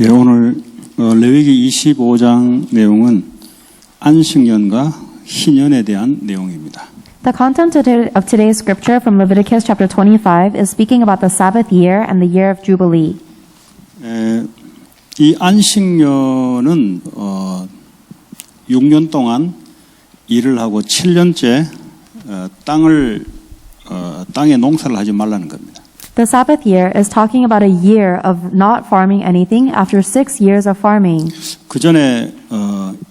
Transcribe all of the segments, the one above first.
예, 오늘 레위기 25장 내용은 안식년과 희년에 대한 내용입니다. The content of today's scripture from Leviticus chapter 25 is speaking about the Sabbath year and the year of Jubilee. 이 안식년은 6년 동안 일을 하고 7년째 땅에 농사를 하지 말라는 겁니다. The Sabbath year is talking about a year of not farming anything after 6 years of farming. 그 전에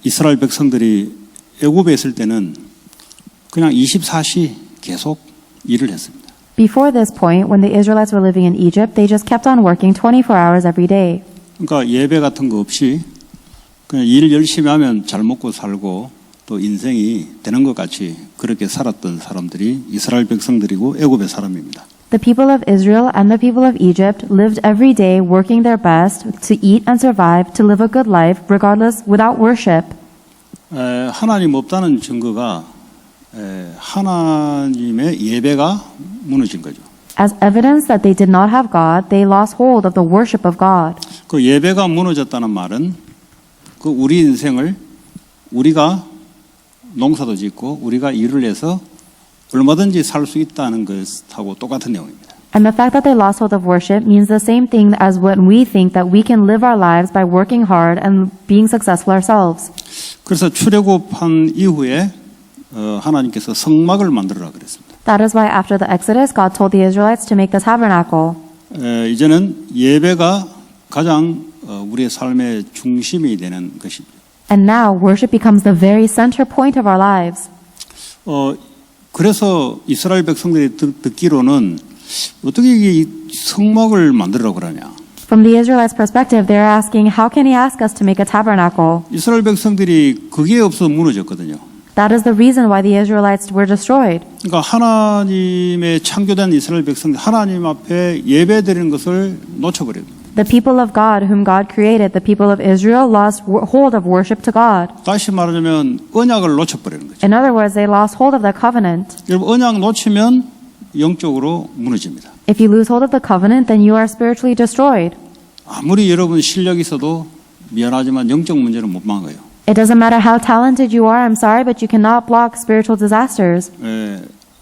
이스라엘 백성들이 애굽에 있을 때는 그냥 24시 계속 일을 했습니다. Before this point, when the Israelites were living in Egypt, they just kept on working 24 hours every day. 그러니까 예배 같은 거 없이 그냥 일 열심히 하면 잘 먹고 살고 또 인생이 되는 것 같이 그렇게 살았던 사람들이 이스라엘 백성들이고 애굽의 사람입니다. The people of Israel and the people of Egypt lived every day working their best to eat and survive, to live a good life, regardless, without worship. 하나님 없다는 증거가 하나님의 예배가 무너진 거죠. As evidence that they did not have God, they lost hold of the worship of God. 그 예배가 무너졌다는 말은 그 우리 인생을 우리가 농사도 짓고 우리가 일을 해서 얼마든지 살 수 있다는 것하고 똑같은 내용입니다. And the fact that they lost hold of worship means the same thing as when we think that we can live our lives by working hard and being successful ourselves. 그래서 출애굽한 이후에 하나님께서 성막을 만들어라 그랬습니다. That is why after the Exodus, God told the Israelites to make the tabernacle. 이제는 예배가 가장 우리의 삶의 중심이 되는 것입니다. And now worship becomes the very center point of our lives. 그래서 이스라엘 백성들이 듣기로는 어떻게 이 성막을 만들라고 그러냐. From the Israelites' perspective, they're asking, how can he ask us to make a tabernacle? 이스라엘 백성들이 그게 없어서 무너졌거든요. That is the reason why the Israelites were destroyed. 그러니까 하나님의 창조된 이스라엘 백성들 하나님 앞에 예배드리는 것을 놓쳐버립니다. The people of God, whom God created, the people of Israel, lost hold of worship to God. 다시 말하자면 언약을 놓쳐버리는 거죠. In other words, they lost hold of the covenant. 여러분 언약 놓치면 영적으로 무너집니다. If you lose hold of the covenant, then you are spiritually destroyed. 아무리 여러분 실력이 있어도 미안하지만 영적 문제는 못 막아요. It doesn't matter how talented you are, I'm sorry, but you cannot block spiritual disasters.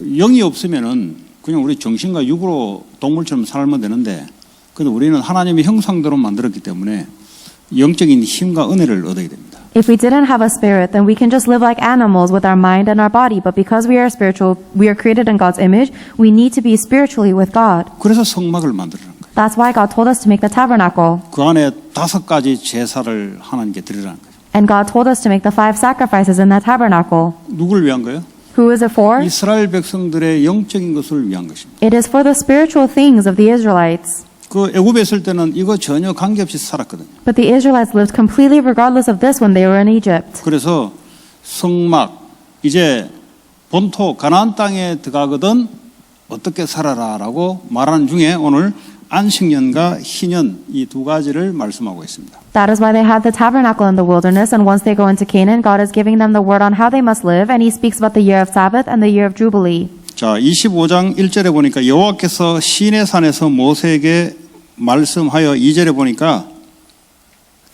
영이 없으면은 그냥 우리 정신과 육으로 동물처럼 살면 되는데 근데 우리는 하나님의 형상대로 만들었기 때문에 영적인 힘과 은혜를 얻어야 됩니다. If we didn't have a spirit, then we can just live like animals with our mind and our body. But because we are spiritual, we are created in God's image, we need to be spiritually with God. 그래서 성막을 만들라는 거예요. That's why God told us to make the tabernacle. 그 안에 5가지 제사를 하나님께 드리라는 거죠. And God told us to make the 5 sacrifices in that tabernacle. 누구를 위한 거예요? Who is it for? 이스라엘 백성들의 영적인 것을 위한 것입니다. It is for the spiritual things of the Israelites. 그 애굽에 있을 때는 이거 전혀 관계없이 살았거든요. But the Israelites lived completely regardless of this when they were in Egypt. 그래서 성막 이제 본토 가나안 땅에 들어가거든 어떻게 살아라라고 말하는 중에 오늘 안식년과 희년 이 2가지를 말씀하고 있습니다. That is why they had the tabernacle in the wilderness, and once they go into Canaan, God is giving them the word on how they must live, and He speaks about the year of Sabbath and the year of Jubilee. 자, 25장 1절에 보니까 여호와께서 시내산에서 모세에게 말씀하여 2절에 보니까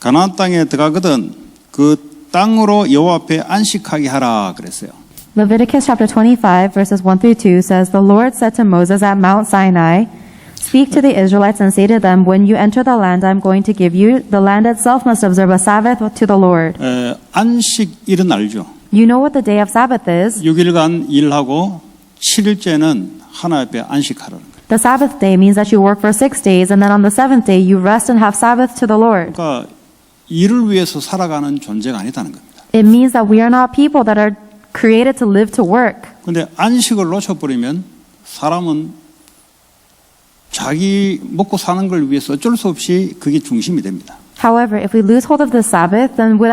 가나안 땅에 들어가거든 그 땅으로 여호와 앞에 안식하게 하라 그랬어요. Leviticus chapter 25 verses 1 through 2 says, The Lord said to Moses at Mount Sinai, Speak to the Israelites and say to them, When you enter the land I am going to give you, the land itself must observe a Sabbath to the Lord. 안식일은 알죠. You know what the day of Sabbath is. 6일간 일하고 7일째는 하나님 앞에 안식하라는 거예요. The Sabbath day means that you work for 6 days, and then on the 7th day you rest and have Sabbath to the Lord. 그러니까 일을 위해서 살아가는 존재가 아니다는 겁니다. It means that we are not people that are created to live to work. 그런데 안식을 놓쳐버리면 사람은 자기 먹고 사는 걸 위해서 어쩔 수 없이 그게 중심이 됩니다. However, if we lose hold of the Sabbath, then we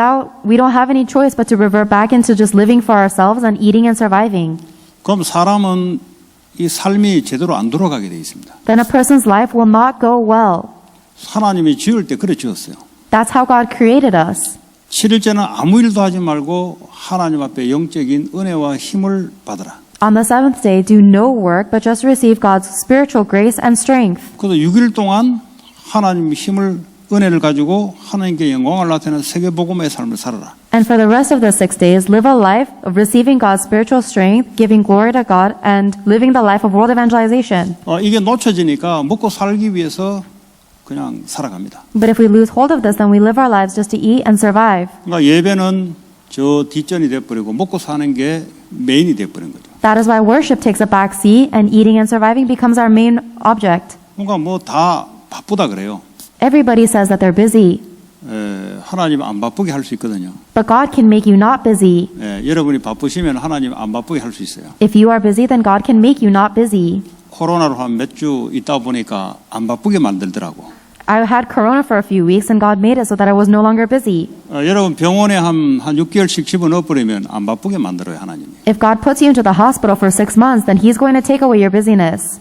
don't have any choice but to revert back into just living for ourselves and eating and surviving. 그럼 사람은 이 삶이 제대로 안 돌아가게 돼 있습니다. Then a person's life will not go well. 하나님이 지을 때 그래 지었어요. That's how God created us. 7일째는 아무 일도 하지 말고 하나님 앞에 영적인 은혜와 힘을 받으라. On the 7th day, do no work, but just receive God's spiritual grace and strength. 그래서 6일 동안 하나님 힘을 은혜를 가지고 하나님께 영광을 나타내는 세계복음의 삶을 살아라. And for the rest of the 6 days, live a life of receiving God's spiritual strength, giving glory to God, and living the life of world evangelization. 이게 놓쳐지니까 먹고 살기 위해서 그냥 살아갑니다. But if we lose hold of this, then we live our lives just to eat and survive. 그러니까 예배는 저 뒷전이 돼버리고 먹고 사는 게 메인이 돼버린 거죠. That is why worship takes a back seat and eating and surviving becomes our main object. 그러니까 뭐 다 바쁘다 그래요. Everybody says that they're busy, 하나님 안 바쁘게 할 수 있거든요. but God can make you not busy. 여러분이 바쁘시면 하나님 안 바쁘게 할 수 있어요. If you are busy, then God can make you not busy. 코로나로 한 몇 주 있다 보니까 안 바쁘게 만들더라고. I had corona for a few weeks and God made it so that I was no longer busy. 여러분 병원에 한 6개월씩 집어넣어 버리면 안 바쁘게 만들어요 하나님이. If God puts you into the hospital for 6 months, then He's going to take away your busyness.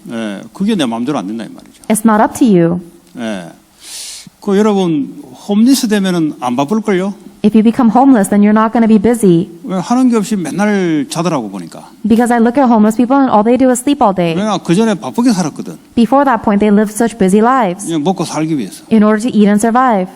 그게 내 마음대로 안 된다 이 말이죠. It's not up to you. 그 여러분 홈리스 되면은 안 바쁠걸요? If you become homeless, then you're not going to be busy. 왜 하는 게 없이 맨날 자더라고 보니까. Because I look at homeless people and all they do is sleep all day. 내가 그 전에 바쁘게 살았거든. Before that point, they lived such busy lives 그냥 먹고 살기 위해서. in order to eat and survive.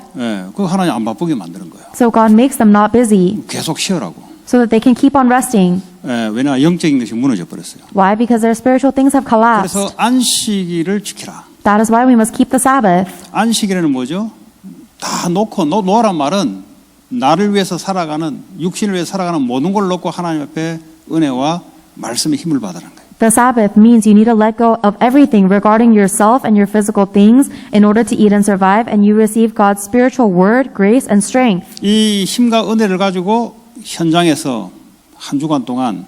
그 하나님 안 바쁘게 만드는 거예요. So God makes them not busy 계속 쉬어라고. so that they can keep on resting. 왜냐 영적인 것이 무너져 버렸어요. Why? Because their spiritual things have collapsed. 그래서 안식일을 지키라. That is why we must keep the Sabbath. 안식일에는 뭐죠? 다 놓고 놓으란 말은 나를 위해서 살아가는 육신을 위해서 살아가는 모든 걸 놓고 하나님 앞에 은혜와 말씀의 힘을 받으라는 거예요. The Sabbath means you need to let go of everything regarding yourself and your physical things in order to eat and survive, and you receive God's spiritual word, grace, and strength. 이 힘과 은혜를 가지고 현장에서 한 주간 동안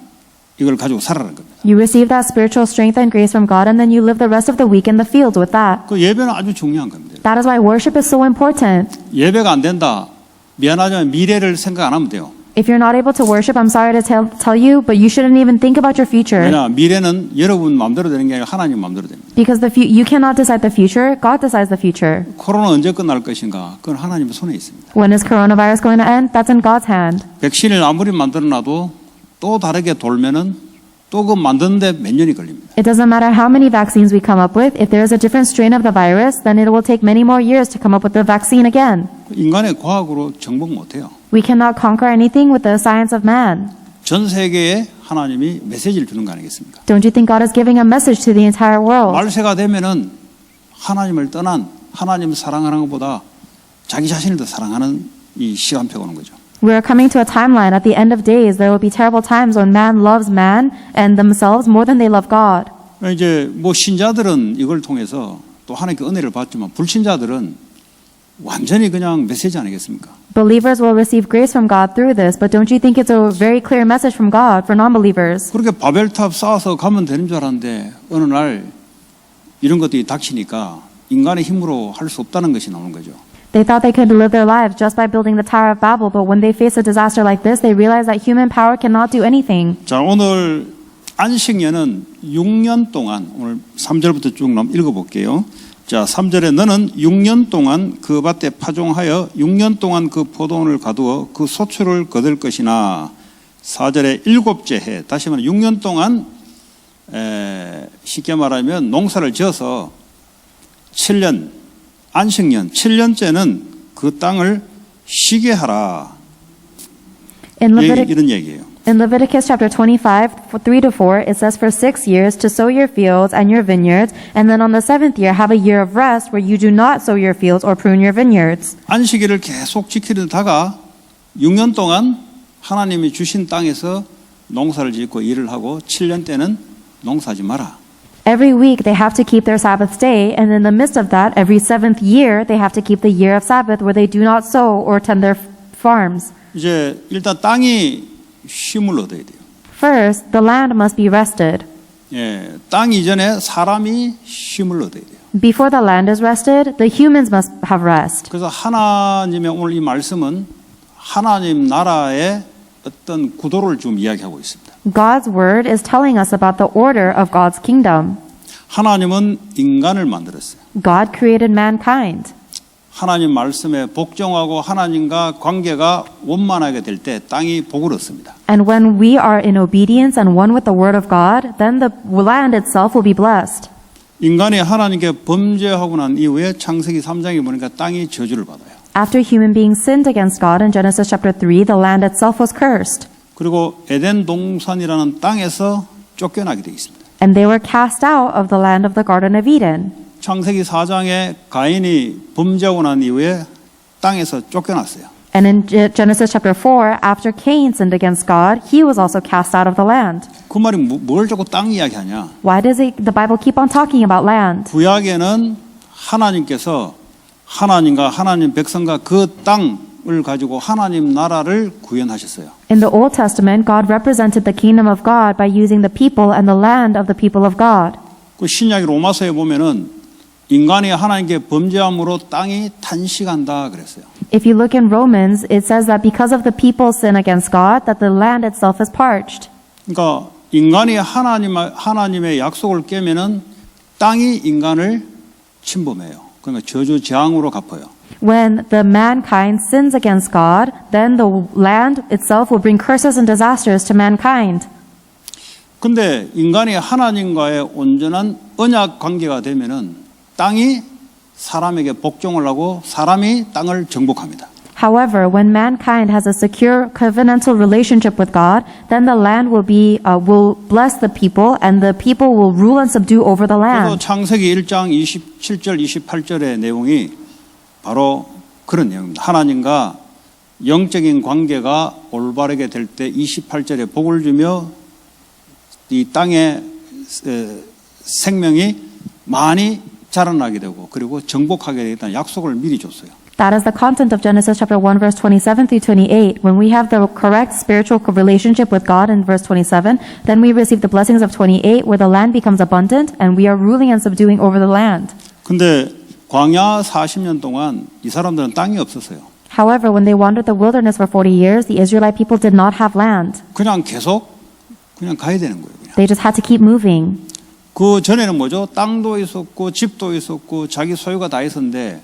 이걸 가지고 살아라는 겁니다. You receive that spiritual strength and grace from God, and then you live the rest of the week in the fields with that. 그 예배는 아주 중요한 겁니다. That is why worship is so important. 예배가 안 된다. 미안하지만 미래를 생각 안 하면 돼요. If you're not able to worship, I'm sorry to tell you, but you shouldn't even think about your future. 왜냐 미래는 여러분 마음대로 되는 게 아니라 하나님 마음대로 됩니다. Because you cannot decide the future, God decides the future. 코로나 언제 끝날 것인가? 그건 하나님의 손에 있습니다. When is coronavirus going to end? That's in God's hand. 백신을 아무리 만들어놔도 또 다르게 돌면은 또 그 만드는데 몇 년이 걸립니다. It doesn't matter how many vaccines we come up with. If there is a different strain of the virus, then it will take many more years to come up with the vaccine again. 인간의 과학으로 정복 못해요. We cannot conquer anything with the science of man. 전 세계에 하나님이 메시지를 주는 거 아니겠습니까? Don't you think God is giving a message to the entire world? 말세가 되면은 하나님을 떠난 하나님을 사랑하는 것보다 자기 자신을 더 사랑하는 이 시간표가 오는 거죠. We are coming to a timeline. At the end of days, there will be terrible times when man loves man and themselves more than they love God. 이제 뭐 신자들은 이걸 통해서 또 하나님께 은혜를 받지만 불신자들은 완전히 그냥 메시지 아니겠습니까? Believers will receive grace from God through this, but don't you think it's a very clear message from God for non-believers? 그렇게 바벨탑 쌓아서 가면 되는 줄 알았는데 어느 날 이런 것들이 닥치니까 인간의 힘으로 할 수 없다는 것이 나오는 거죠. They thought they could live their lives just by building the Tower of Babel, but when they face a disaster like this, they realize that human power cannot do anything. 자, 오늘 안식년은 6년 동안 오늘 3절부터 쭉 읽어볼게요. 자, 3절에 너는 6년 동안 그 밭에 파종하여 6년 동안 그 포도원을 가두어 그 소출을 거둘 것이나 4절에 7째 해 다시 말하면 6년 동안 쉽게 말하면 농사를 지어서 7년 안식년 7년째는 그 땅을 쉬게 하라. In 이런 얘기예요. Leviticus chapter 25, 3-4, it says, For 6 years to sow your fields and your vineyards, and then on the 7th year have a year of rest where you do not sow your fields or prune your vineyards. 안식일을 계속 지키려다가 6년 동안 하나님이 주신 땅에서 농사를 짓고 일을 하고 7년 때는 농사하지 마라. Every week they have to keep their Sabbath day, and in the midst of that, every 7th year they have to keep the year of Sabbath where they do not sow or tend their farms. 이제 일단 땅이 쉼을 얻어야 돼요. First, the land must be rested. 땅 이전에 사람이 쉼을 얻어야 돼요. Before the land is rested, the humans must have rest. 그래서 하나님의 오늘 이 말씀은 하나님 나라의 어떤 구도를 좀 이야기하고 있습니다. God's word is telling us about the order of God's kingdom. 하나님은 인간을 만들었어요. God created mankind. 하나님 말씀에 복종하고 하나님과 관계가 원만하게 될 때 땅이 복을 얻습니다. And when we are in obedience and one with the word of God, then the land itself will be blessed. 인간이 하나님께 범죄하고 난 이후에 창세기 3장에 보니까 땅이 저주를 받아요. After human beings sinned against God in Genesis chapter 3, the land itself was cursed. 그리고 에덴 동산이라는 땅에서 쫓겨나게 되어 있습니다. And they were cast out of the land of the Garden of Eden. 창세기 4장에 가인이 범죄하고 난 이후에 땅에서 쫓겨났어요. And in Genesis chapter 4, after Cain sinned against God, he was also cast out of the land. 그 말이 뭘 자꾸 땅 이야기하냐? Why does the Bible keep on talking about land? 구약에는 하나님께서 하나님과 하나님 백성과 그 땅을 가지고 하나님 나라를 구현하셨어요. In the Old Testament, God represented the kingdom of God by using the people and the land of the people of God. 그 신약의 로마서에 보면은 인간이 하나님께 범죄함으로 땅이 탄식한다 그랬어요. If you look in Romans, it says that because of the people's sin against God, that the land itself is parched. 그러니까 인간이 하나님의 약속을 깨면은 땅이 인간을 침범해요. 그러니까 저주 재앙으로 갚아요. When the mankind sins against God, then the land itself will bring curses and disasters to mankind. 근데 인간이 하나님과의 온전한 언약 관계가 되면은 땅이 사람에게 복종을 하고 사람이 땅을 정복합니다. However, when mankind has a secure covenantal relationship with God, then the land will bless the people, and the people will rule and subdue over the 그래서 land. 창세기 1장 27절, 28절의 내용이 바로 그런 내용입니다. 하나님과 영적인 관계가 올바르게 될 때 28절에 복을 주며 이 땅의 생명이 많이 자라나게 되고 그리고 정복하게 되겠다는 약속을 미리 줬어요. That is the content of Genesis chapter 1 verse 27 through 28. When we have the correct spiritual relationship with God in verse 27, then we receive the blessings of 28 where the land becomes abundant and we are ruling and subduing over the land. 근데 광야 40년 동안 이 사람들은 땅이 없었어요. However, when they wandered the wilderness for 40 years, the Israelite people did not have land. 그냥 계속 그냥 가야 되는 거예요. 그냥. They just had to keep moving. 그 전에는 뭐죠? 땅도 있었고 집도 있었고 자기 소유가 다 있었는데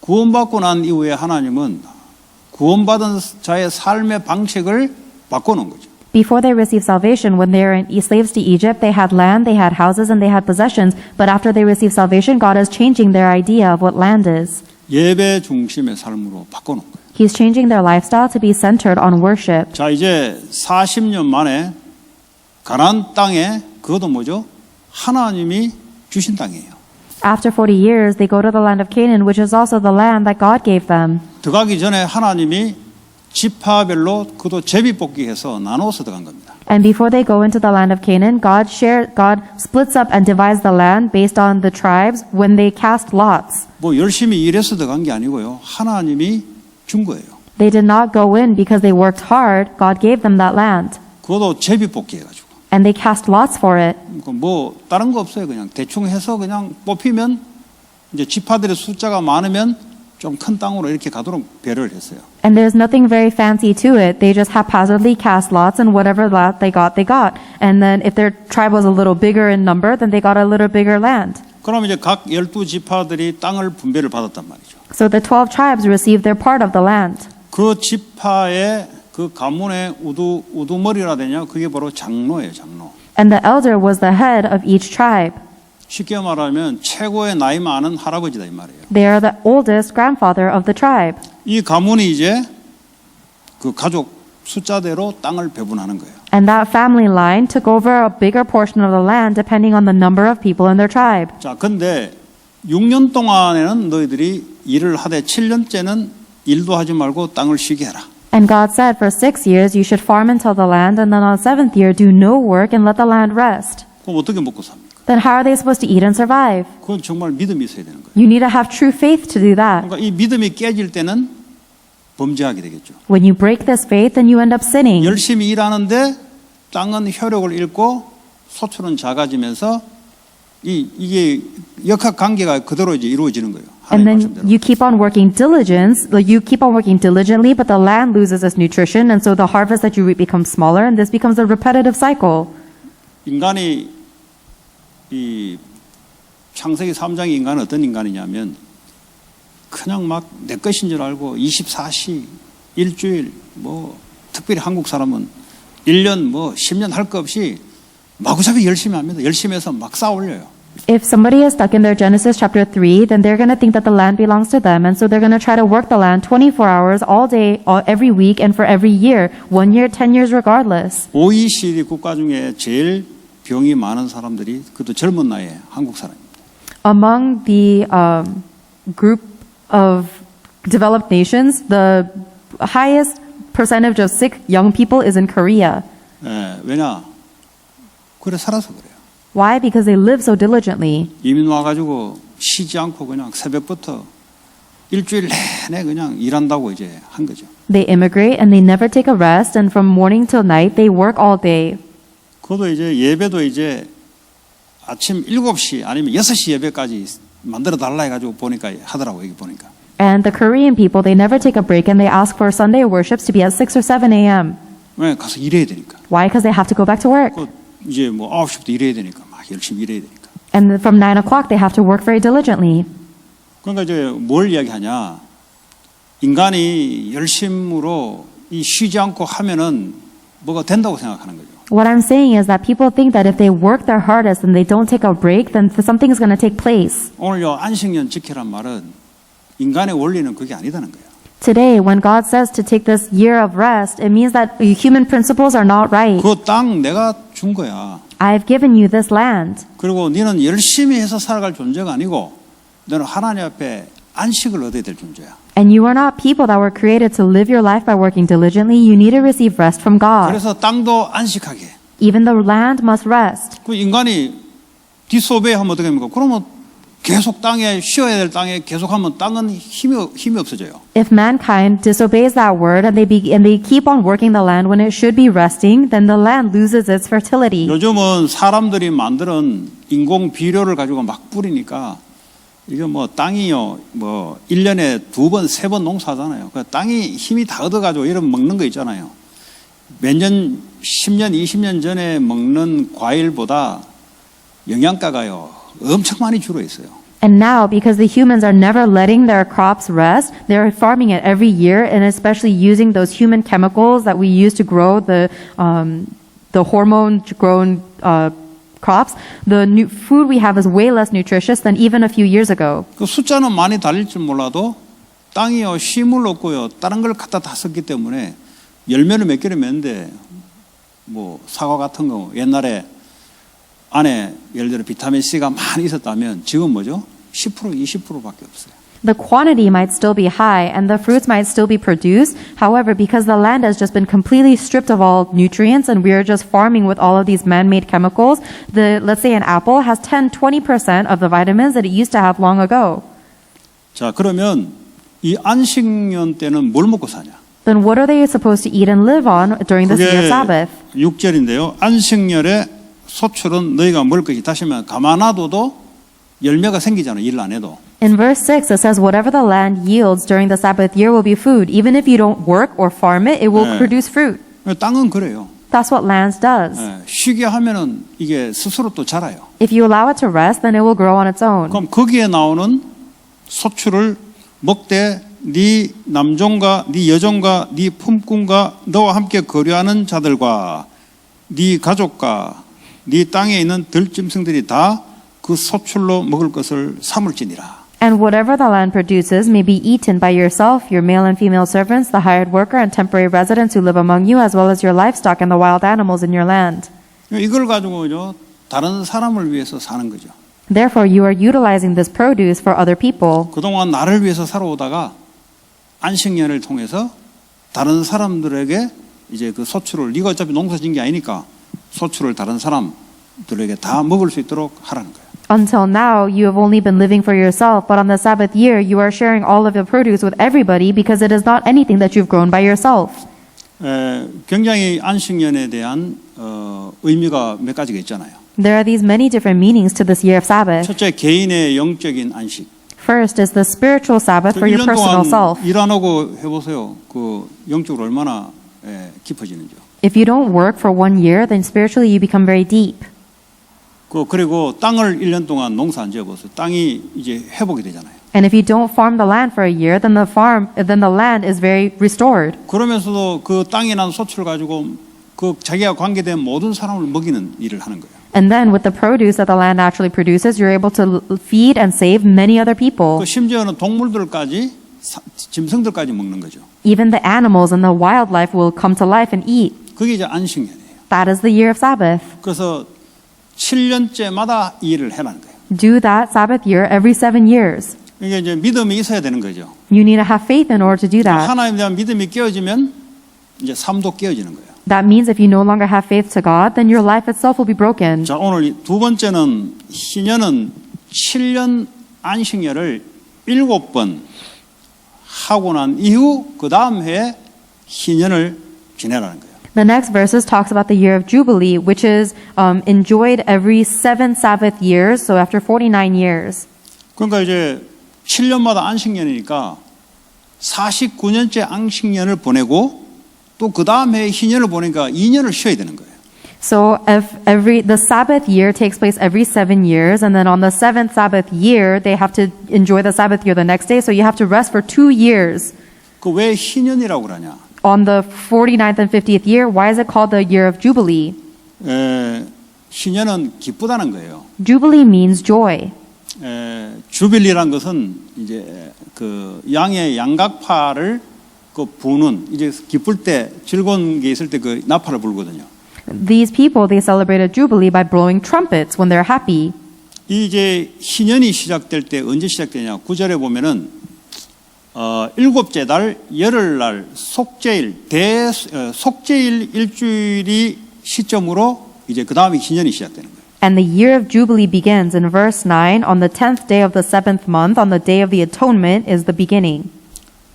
구원받고 난 이후에 하나님은 구원받은 자의 삶의 방식을 바꿔놓은 거죠. Before they received salvation, when they were slaves to Egypt, they had land, they had houses, and they had possessions. But after they received salvation, God is changing their idea of what land is. 예배 중심의 삶으로 바꿔놓은 거예요. He's changing their lifestyle to be centered on worship. 자, 이제 40년 만에 가나안 땅에 그것도 뭐죠? 하나님이 주신 땅이에요. After 40 years, they go to the land of Canaan, which is also the land that God gave them. 들어가기 전에 하나님이 지파별로 그도 제비뽑기해서 나눠서 들어간 겁니다. And before they go into the land of Canaan, God splits up and divides the land based on the tribes when they cast lots. 뭐 열심히 일해서 들어간 게 아니고요. 하나님이 준 거예요. They did not go in because they worked hard. God gave them that land. 그것도 제비뽑기 해가지고. And they cast lots for it. 뭐 다른 거 없어요. 그냥 대충 해서 그냥 뽑히면 이제 지파들의 숫자가 많으면 좀 큰 땅으로 이렇게 가도록 배려를 했어요. And there's nothing very fancy to it. They just haphazardly cast lots, and whatever lot they got, they got. And then if their tribe was a little bigger in number, then they got a little bigger land. 그럼 이제 각 12지파들이 땅을 분배를 받았단 말이죠. So the 12 tribes received their part of the land. 그 지파의 그 가문의 우두머리라 되냐? 그게 바로 장로예요, 장로. And the elder was the head of each tribe. 쉽게 말하면 최고의 나이 많은 할아버지다 이 말이에요. They are the oldest grandfather of the tribe. 이 가문이 이제 그 가족 숫자대로 땅을 배분하는 거예요. And that family line took over a bigger portion of the land depending on the number of people in their tribe. 자, 근데 6년 동안에는 너희들이 일을 하되 7년째는 일도 하지 말고 땅을 쉬게 해라. And God said, for 6 years you should farm and till the land, and then on the 7th year do no work and let the land rest. 그럼 어떻게 먹고 삽니까? Then how are they supposed to eat and survive? 그건 정말 믿음이 있어야 되는 거예요. You need to have true faith to do that. 그러니까 이 믿음이 깨질 때는 범죄하게 되겠죠. When you break this faith, then you end up sinning. 열심히 일하는데 땅은 효력을 잃고 소출은 작아지면서 이게 역학 관계가 그대로 이제 이루어지는 거예요. And 하나님 then 말씀대로. you keep on working diligently, but the land loses its nutrition, and so the harvest that you reap becomes smaller, and this becomes a repetitive cycle. 인간이 이 창세기 3장의 인간은 어떤 인간이냐면 그냥 막 내 것인 줄 알고 24시, 일주일, 뭐 특별히 한국 사람은 1년 뭐 10년 할 거 없이 마구잡이 열심히 합니다. 열심히 해서 막 쌓아 올려요. If somebody is stuck in their Genesis chapter 3, then they're going to think that the land belongs to them, and so they're going to try to work the land 24 hours all day, every week, and for every year, 1 year, 10 years regardless. OECD 국가 중에 제일 병이 많은 사람들이 그것도 젊은 나이에 한국 사람입니다. Among the group of developed nations, the highest percentage of sick young people is in Korea. 왜냐? 그래 살아서 그래요. Why? Because they live so diligently. 이민 와가지고 쉬지 않고 그냥 새벽부터 일주일 내내 그냥 일한다고 이제 한 거죠. They immigrate and they never take a rest, and from morning till night they work all day. 그것도 이제 예배도 이제 아침 7시 아니면 6시 예배까지 만들어 달라 해가지고 보니까 하더라고 여기 보니까. And the Korean people, they never take a break and they ask for Sunday worships to be at 6 or 7 a.m. 왜 가서 일해야 되니까. Why? Because they have to go back to work. 그 이제 뭐 9시부터 일해야 되니까 막 열심히 일해야 되니까. And from 9 o'clock they have to work very diligently. 그러니까 이제 뭘 이야기하냐? 인간이 열심으로 이 쉬지 않고 하면은 뭐가 된다고 생각하는 거죠. What I'm saying is that people think that if they work their hardest and they don't take a break, then something's going to take place. 오늘 요 안식년 지키란 말은 인간의 원리는 그게 아니다는 거예요. Today, when God says to take this year of rest, it means that human principles are not right. 그 땅 내가 준 거야. I've given you this land. 그리고 너는 열심히 해서 살아갈 존재가 아니고 너는 하나님 앞에 안식을 얻어야 될 존재야. And you are not people that were created to live your life by working diligently. You need to receive rest from God. 그래서 땅도 안식하게. Even the land must rest. 그 인간이 디소베이 하면 어떻게 합니까? 그러면 계속 땅에 쉬어야 될 땅에 계속하면 땅은 힘이 없어져요. If mankind disobeys that word and they keep on working the land when it should be resting, then the land loses its fertility. 요즘은 사람들이 만드는 인공 비료를 가지고 막 뿌리니까 이게 뭐 땅이요, 뭐 1년에 2번, 3번 농사하잖아요. 그 땅이 힘이 다 얻어가지고 이런 먹는 거 있잖아요. 몇 년, 10년, 20년 전에 먹는 과일보다 영양가가요, 엄청 많이 줄어 있어요. And now, because the humans are never letting their crops rest, they're farming it every year, and especially using those human chemicals that we use to grow the hormone-grown crops. The new food we have is way less nutritious than even a few years ago. 그 숫자는 많이 달릴 줄 몰라도 땅이요, 쉼을 얻고요, 다른 걸 갖다 다 썼기 때문에 열매를 몇 개를 맺는데 뭐 사과 같은 거 옛날에 안에 예를 들어 비타민 C가 많이 있었다면 지금 뭐죠? 10% 20%밖에 없어요. The quantity might still be high and the fruits might still be produced. However, because the land has just been completely stripped of all nutrients and we are just farming with all of these man-made chemicals, let's say an apple has 10-20% of the vitamins that it used to have long ago. 자, 그러면 이 안식년 때는 뭘 먹고 사냐? Then what are they supposed to eat and live on during this year of 그게 Sabbath? 6절인데요. 안식년에 소출은 너희가 먹을 것이 다시 말하면 가만 놔둬도 열매가 생기잖아요. 일 안 해도. In verse 6, it says, whatever the land yields during the Sabbath year will be food. Even if you don't work or farm it, it will 네. produce fruit. 땅은 그래요. That's what land does. 쉬게 하면은 이게 스스로 또 자라요. If you allow it to rest, then it will grow on its own. 그럼 거기에 나오는 소출을 먹되 네 남종과 네 여종과 네 품꾼과 너와 함께 거류하는 자들과 네 가족과 네 땅에 있는 들짐승들이 다 그 소출로 먹을 것을 삼을지니라. And whatever the land produces may be eaten by yourself, your male and female servants, the hired worker, and temporary residents who live among you, as well as your livestock and the wild animals in your land. 이걸 가지고요 다른 사람을 위해서 사는 거죠. Therefore, you are utilizing this produce for other people. 그동안 나를 위해서 살아오다가 안식년을 통해서 다른 사람들에게 이제 그 소출을 네가 어차피 농사진 게 아니니까 소출을 다른 사람들에게 다 먹을 수 있도록 하라는 거예요. Until now, you have only been living for yourself, but on the Sabbath year, you are sharing all of your produce with everybody because it is not anything that you've grown by yourself. 굉장히 안식년에 대한 의미가 몇 가지가 있잖아요. There are these many different meanings to this year of Sabbath. 첫째, 개인의 영적인 안식. First is the spiritual Sabbath for your 1년 personal 동안 self. 일 안 하고 해보세요. 그 영적으로 얼마나 깊어지는지요. If you don't work for 1 year, then spiritually you become very deep. 그리고 땅을 1년 동안 농사 안 지어보세요. 땅이 이제 회복이 되잖아요. And if you don't farm the land for a year, then the land is very restored. 그러면서도 그 땅에 난 소출을 가지고 그 자기와 관계된 모든 사람을 먹이는 일을 하는 거예요. And then with the produce that the land actually produces, you're able to feed and save many other people. 그 심지어는 동물들까지 짐승들까지 먹는 거죠. Even the animals and the wildlife will come to life and eat. 그게 이제 안식년이에요. That is the year of Sabbath. 그래서 7년째마다 이 일을 해라는 거예요. Do that Sabbath year every 7 years. 이게 이제 믿음이 있어야 되는 거죠. You need to have faith in order to do that. 하나님에 대한 믿음이 깨어지면 이제 삶도 깨어지는 거예요. That means if you no longer have faith to God, then your life itself will be broken. 자, 오늘 두 번째는 희년은 7년 안식년을 7번 하고 난 이후 그 다음 해에 희년을 지내라는 거예요. The next verses talks about the year of Jubilee, which is enjoyed every 7 Sabbath years, so after 49 years. 그러니까 이제 7년마다 안식년이니까 49년째 안식년을 보내고 또 그 다음 해에 희년을 보니까 2년을 쉬어야 되는 거예요. So if the Sabbath year takes place every 7 years, and then on the 7th Sabbath year, they have to enjoy the Sabbath year the next day, so you have to rest for 2 years. 그 왜 희년이라고 그러냐? On the 49th and 50th year, why is it called the year of Jubilee? 희년은 기쁘다는 거예요. Jubilee means joy. 주빌리란 것은 이제 그 양의 양각파를 그 부는 이제 기쁠 때 즐거운 게 있을 때 그 나팔을 불거든요. These people, they celebrated Jubilee by blowing trumpets when they're happy. 이제 희년이 시작될 때 언제 시작되냐? 9절에 보면은 일곱째 달 열흘날 속죄일 속죄일 일주일이 시점으로 이제 그 다음에 희년이 시작되는 거예요. And the year of Jubilee begins in verse 9. On the 10th day of the 7th month, on the day of the atonement, is the beginning.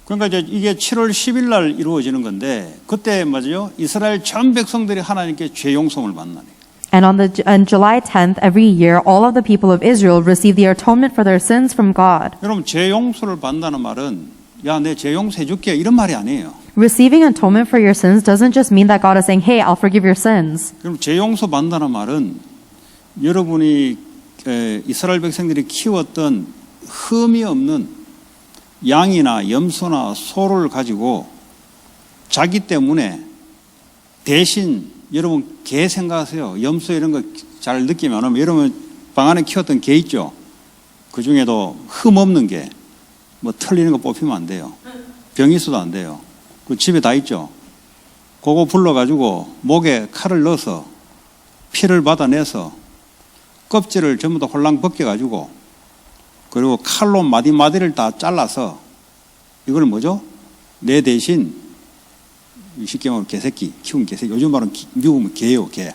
그러니까 이제 이게 7월 10일 날 이루어지는 건데 그때 맞아요. 이스라엘 전 백성들이 하나님께 죄 용서를 받나니. And on July 10th, every year, all of the people of Israel receive the atonement for their sins from God. 여러분 죄 용서를 받는다는 말은 야, 내 죄 용서해 줄게 이런 말이 아니에요. Receiving atonement for your sins doesn't just mean that God is saying, hey, I'll forgive your sins. 그럼 죄 용서 받는다는 말은 여러분이 이스라엘 백성들이 키웠던 흠이 없는 양이나 염소나 소를 가지고 자기 때문에 대신 여러분 개 생각하세요. 염소 이런 거 잘 느끼면 여러분 방 안에 키웠던 개 있죠. 그 중에도 흠 없는 게 뭐 털리는 거 뽑히면 안 돼요. 병이 있어도 안 돼요. 그 집에 다 있죠. 그거 불러가지고 목에 칼을 넣어서 피를 받아내서 껍질을 전부 다 홀랑 벗겨가지고 그리고 칼로 마디마디를 다 잘라서 이걸 뭐죠? 내 대신 쉽게 말하면 개새끼, 키운 개새끼. 요즘 말은 미국은 개예요, 개.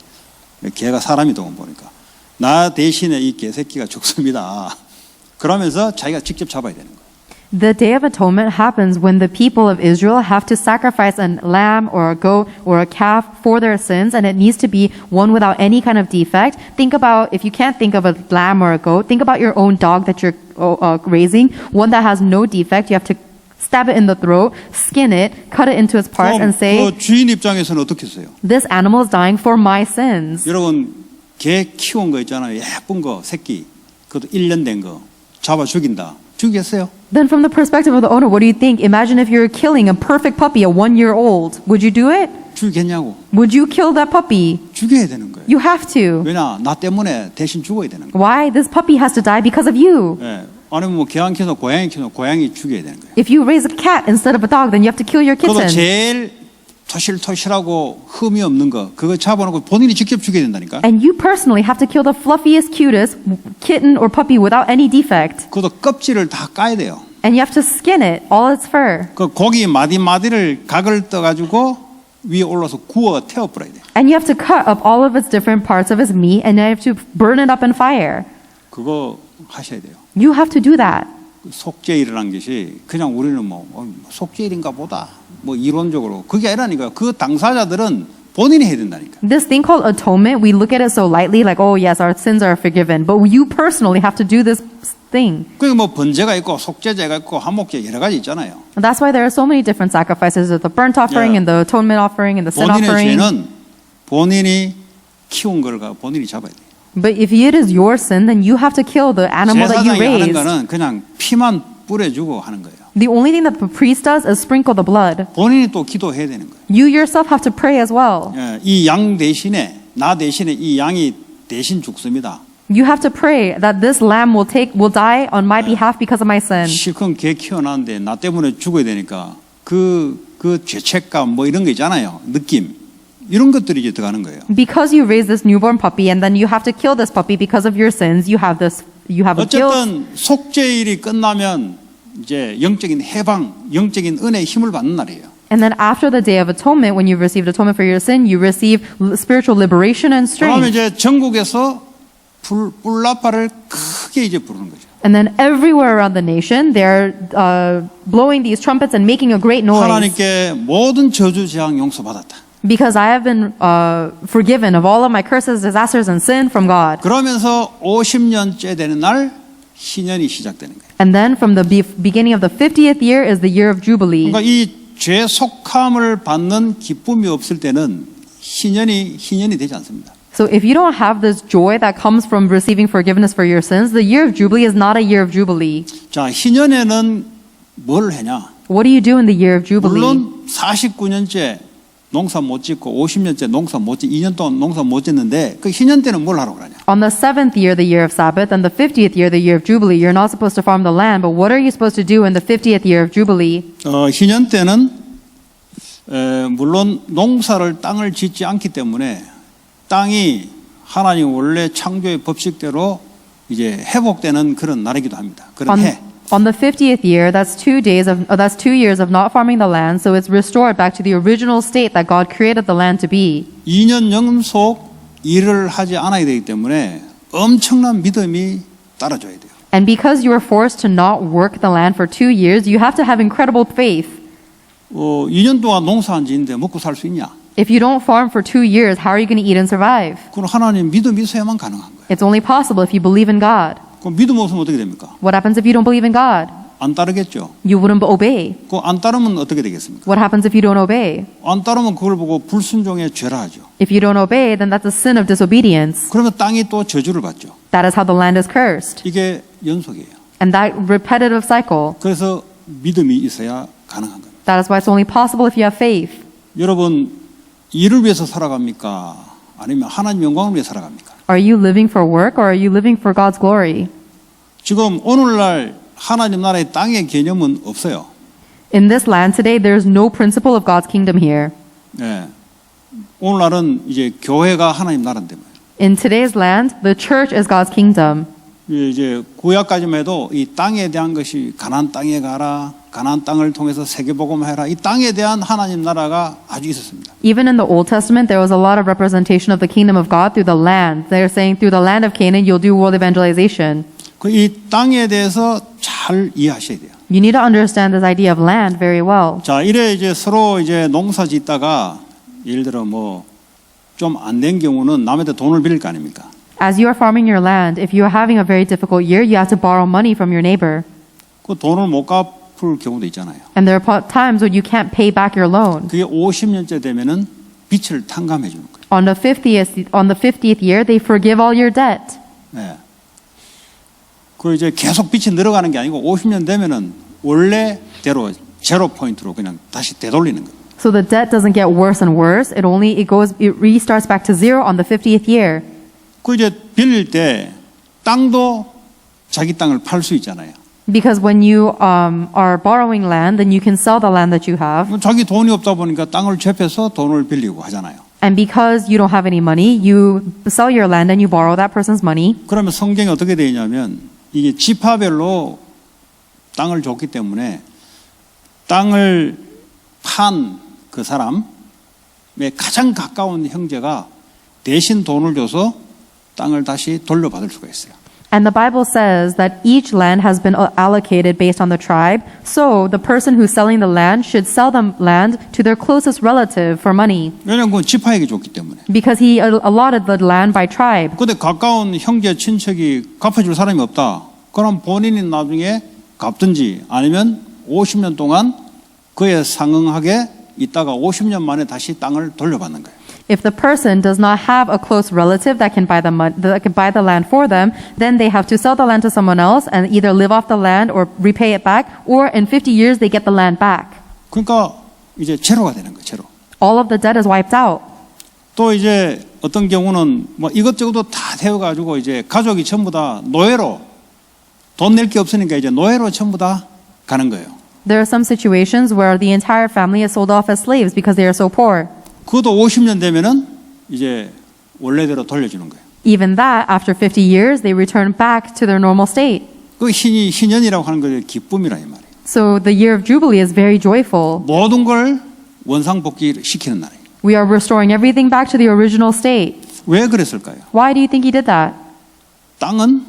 개가 사람이더군 보니까. 나 대신에 이 개새끼가 죽습니다. 그러면서 자기가 직접 잡아야 되는 거예요. The Day of Atonement happens when the people of Israel have to sacrifice a lamb or a goat or a calf for their sins, and it needs to be one without any kind of defect. Think about, if you can't think of a lamb or a goat, think about your own dog that you're raising, one that has no defect. You have to stab it in the throat, skin it, cut it into its parts, and say, 그 주인 입장에서는 어떻게 했어요? this animal is dying for my sins. 여러분 개 키운 거 있잖아요. 예쁜 거 새끼. 그것도 1년 된 거 잡아 죽인다. 죽이겠어요? Then from the perspective of the owner, what do you think? Imagine if you're killing a perfect puppy, a 1-year-old. Would you do it? 죽이겠냐고. Would you kill that puppy? 죽여야 되는 거예요. You have to. 왜냐? 나 때문에 대신 죽어야 되는 거예요. Why? This puppy has to die because of you. 예. 아니면 뭐 개 안 키워서 고양이 키워서 고양이 죽여야 되는 거예요. If you raise a cat instead of a dog, then you have to kill your 그것도 kitten. 제일 토실토실하고 흠이 없는 거 그거 잡아놓고 본인이 직접 죽여야 된다니까. And you personally have to kill the fluffiest, cutest kitten or puppy without any defect. 그것도 껍질을 다 까야 돼요. And you have to skin it, all its fur. 그 고기 마디마디를 각을 떠가지고 위에 올라서 구워 태워버려야 돼요. And you have to cut up all of its different parts of its meat, and you have to burn it up in fire. 그거 하셔야 돼요. You have to do that. 속죄일이라는 것이 그냥 우리는 뭐 속죄일인가 보다 뭐 이론적으로 그게 아니라니까요. 그 당사자들은 본인이 해야 된다니까. This thing called atonement, we look at it so lightly, like, oh yes, our sins are forgiven. But you personally have to do this thing. 그게 뭐 번제가 있고 속죄제가 있고 한목제 여러 가지 있잖아요. And that's why there are so many different sacrifices, the burnt offering Yeah. and the atonement offering and the sin 본인의 offering. 죄는 본인이 키운 걸 본인이 잡아야 돼요. But if it is your sin, then you have to kill the animal that you 제사장이 하는 raised. 거는 그냥 피만 뿌려주고 하는 거예요. The only thing that the priest does is sprinkle the blood. 본인이 또 기도해야 되는 거예요. You yourself have to pray as well. 이 양 대신에 나 대신에 이 양이 대신 죽습니다. You have to pray that this lamb will die on my behalf because of my sin. 실컷 개 키워놨는데 나 때문에 죽어야 되니까 그 죄책감 뭐 이런 거 있잖아요. 느낌. 이런 것들이 이제 들어가는 거예요. Because you raise this newborn puppy and then you have to kill this puppy because of your sins, you have a guilt. 어쨌든 속죄일이 끝나면 이제 영적인 해방, 영적인 은혜의 힘을 받는 날이에요. And then after the Day of Atonement, when you've received atonement for your sin, you receive spiritual liberation and 그러면 strength. 이제 전국에서 뿔나파를 크게 이제 부르는 거죠. And then everywhere around the nation, they're blowing these trumpets and making a great noise. 하나님께 모든 저주 재앙 용서받았다. Because I have been forgiven of all of my curses, disasters, and sin from God. 그러면서 50년째 되는 날 희년이 시작되는 거예요. And then from the beginning of the 50th year is the year of Jubilee. 그러니까 이 죄 속함을 받는 기쁨이 없을 때는 희년이 되지 않습니다. So if you don't have this joy that comes from receiving forgiveness for your sins, the year of Jubilee is not a year of Jubilee. 자, 희년에는 뭘 하냐? What do you do in the year of Jubilee? 물론 49년째 농사 못 짓고 50년째 농사 못 짓, 2년 동안 농사 못 짓는데 그 희년 때는 뭘 하라고 그러냐? On the 7th year, the year of Sabbath, and the 50th year, the year of Jubilee, you're not supposed to farm the land, but what are you supposed to do in the 50th year of Jubilee? 희년 때는 물론 농사를 땅을 짓지 않기 때문에 땅이 하나님 원래 창조의 법칙대로 이제 회복되는 그런 날이기도 합니다. 그런 해. On the 50th year, that's 2 years of not farming the land, so it's restored back to the original state that God created the land to be. 2년 연속 일을 하지 않아야 되기 때문에 엄청난 믿음이 따라줘야 돼요. And because you are forced to not work the land for 2 years, you have to have incredible faith. 2년 동안 농사 안 짓는데 먹고 살 수 있냐? If you don't farm for 2 years, how are you going to eat and survive? 그건 하나님 믿음이 있어야만 가능한 거예요. It's only possible if you believe in God. 그럼 믿음 없으면 어떻게 됩니까? What happens if you don't believe in God? 안 따르겠죠. You wouldn't obey. 그 안 따르면 어떻게 되겠습니까? What happens if you don't obey? 안 따르면 그걸 보고 불순종의 죄라 하죠. If you don't obey, then that's a sin of disobedience. 그러면 땅이 또 저주를 받죠. That is how the land is cursed. 이게 연속이에요. And that repetitive cycle, 그래서 믿음이 있어야 가능한 겁니다. that is why it's only possible if you have faith. 여러분, 일을 위해서 살아갑니까? 아니면 하나님 영광을 위해 살아갑니까? Are you living for work or are you living for God's glory? 지금 오늘날 하나님 나라의 땅의 개념은 없어요. In this land today, there's no principle of God's kingdom here. 네. 오늘날은 이제 교회가 하나님 나라인데 말이에요. In today's land, the church is God's kingdom. 이제 구약까지만 해도 이 땅에 대한 것이 가나안 땅에 가라, 가나안 땅을 통해서 세계복음해라. 이 땅에 대한 하나님 나라가 아주 있었습니다. Even in the Old Testament, there was a lot of representation of the kingdom of God through the land. They're saying through the land of Canaan, you'll do world evangelization. 이 땅에 대해서 잘 이해하셔야 돼요. You need to understand this idea of land very well. 자, 이래 이제 서로 이제 농사 짓다가 예를 들어 뭐 좀 안 된 경우는 남한테 돈을 빌릴 거 아닙니까? As you are farming your land, if you are having a very difficult year, you have to borrow money from your neighbor. 그 돈을 못 갚을 경우도 있잖아요. And there are times when you can't pay back your loan. 그게 50년째 되면은 빚을 탕감해 주는 거예요. On the 50th year, they forgive all your debt. 네. 그 이제 계속 빚이 늘어가는 게 아니고 50년 되면은 원래대로 제로 포인트로 그냥 다시 되돌리는 거예요. So the debt doesn't get worse and worse. It restarts back to zero on the 50th year. 그 이제 빌릴 때 땅도 자기 땅을 팔 수 있잖아요. Because when you are borrowing land, then you can sell the land that you have. 자기 돈이 없다 보니까 땅을 죄패서 돈을 빌리고 하잖아요. And because you don't have any money, you sell your land and you borrow that person's money. 그러면 성경이 어떻게 되어 있냐면 이게 지파별로 땅을 줬기 때문에 땅을 판 그 사람의 가장 가까운 형제가 대신 돈을 줘서 땅을 다시 돌려받을 수가 있어요. And the Bible says that each land has been allocated based on the tribe. So the person who's selling the land should sell the land to their closest relative for money. 왜냐하면 그건 지파에게 줬기 때문에. Because he allotted the land by tribe. 근데 가까운 형제 친척이 갚아줄 사람이 없다. 그럼 본인이 나중에 갚든지 아니면 50년 동안 그에 상응하게 있다가 50년 만에 다시 땅을 돌려받는 거예요. If the person does not have a close relative that can buy the land for them, then they have to sell the land to someone else and either live off the land or repay it back, or in 50 years they get the land back. 그러니까 이제 제로가 되는 거예요. 제로. All of the debt is wiped out. 또 이제 어떤 경우는 뭐 이것저것 다 태워가지고 이제 가족이 전부 다 노예로 돈 낼 게 없으니까 이제 노예로 전부 다 가는 거예요. There are some situations where the entire family is sold off as slaves because they are so poor. 그것도 50년 되면은 이제 원래대로 돌려주는 거예요. Even that, after 50 years, they return back to their normal state. 그 희년이라고 하는 게 기쁨이라 이 말이에요. So the year of Jubilee is very joyful. 모든 걸 원상복귀 시키는 날이에요. We are restoring everything back to the original state. 왜 그랬을까요? Why do you think he did that? 땅은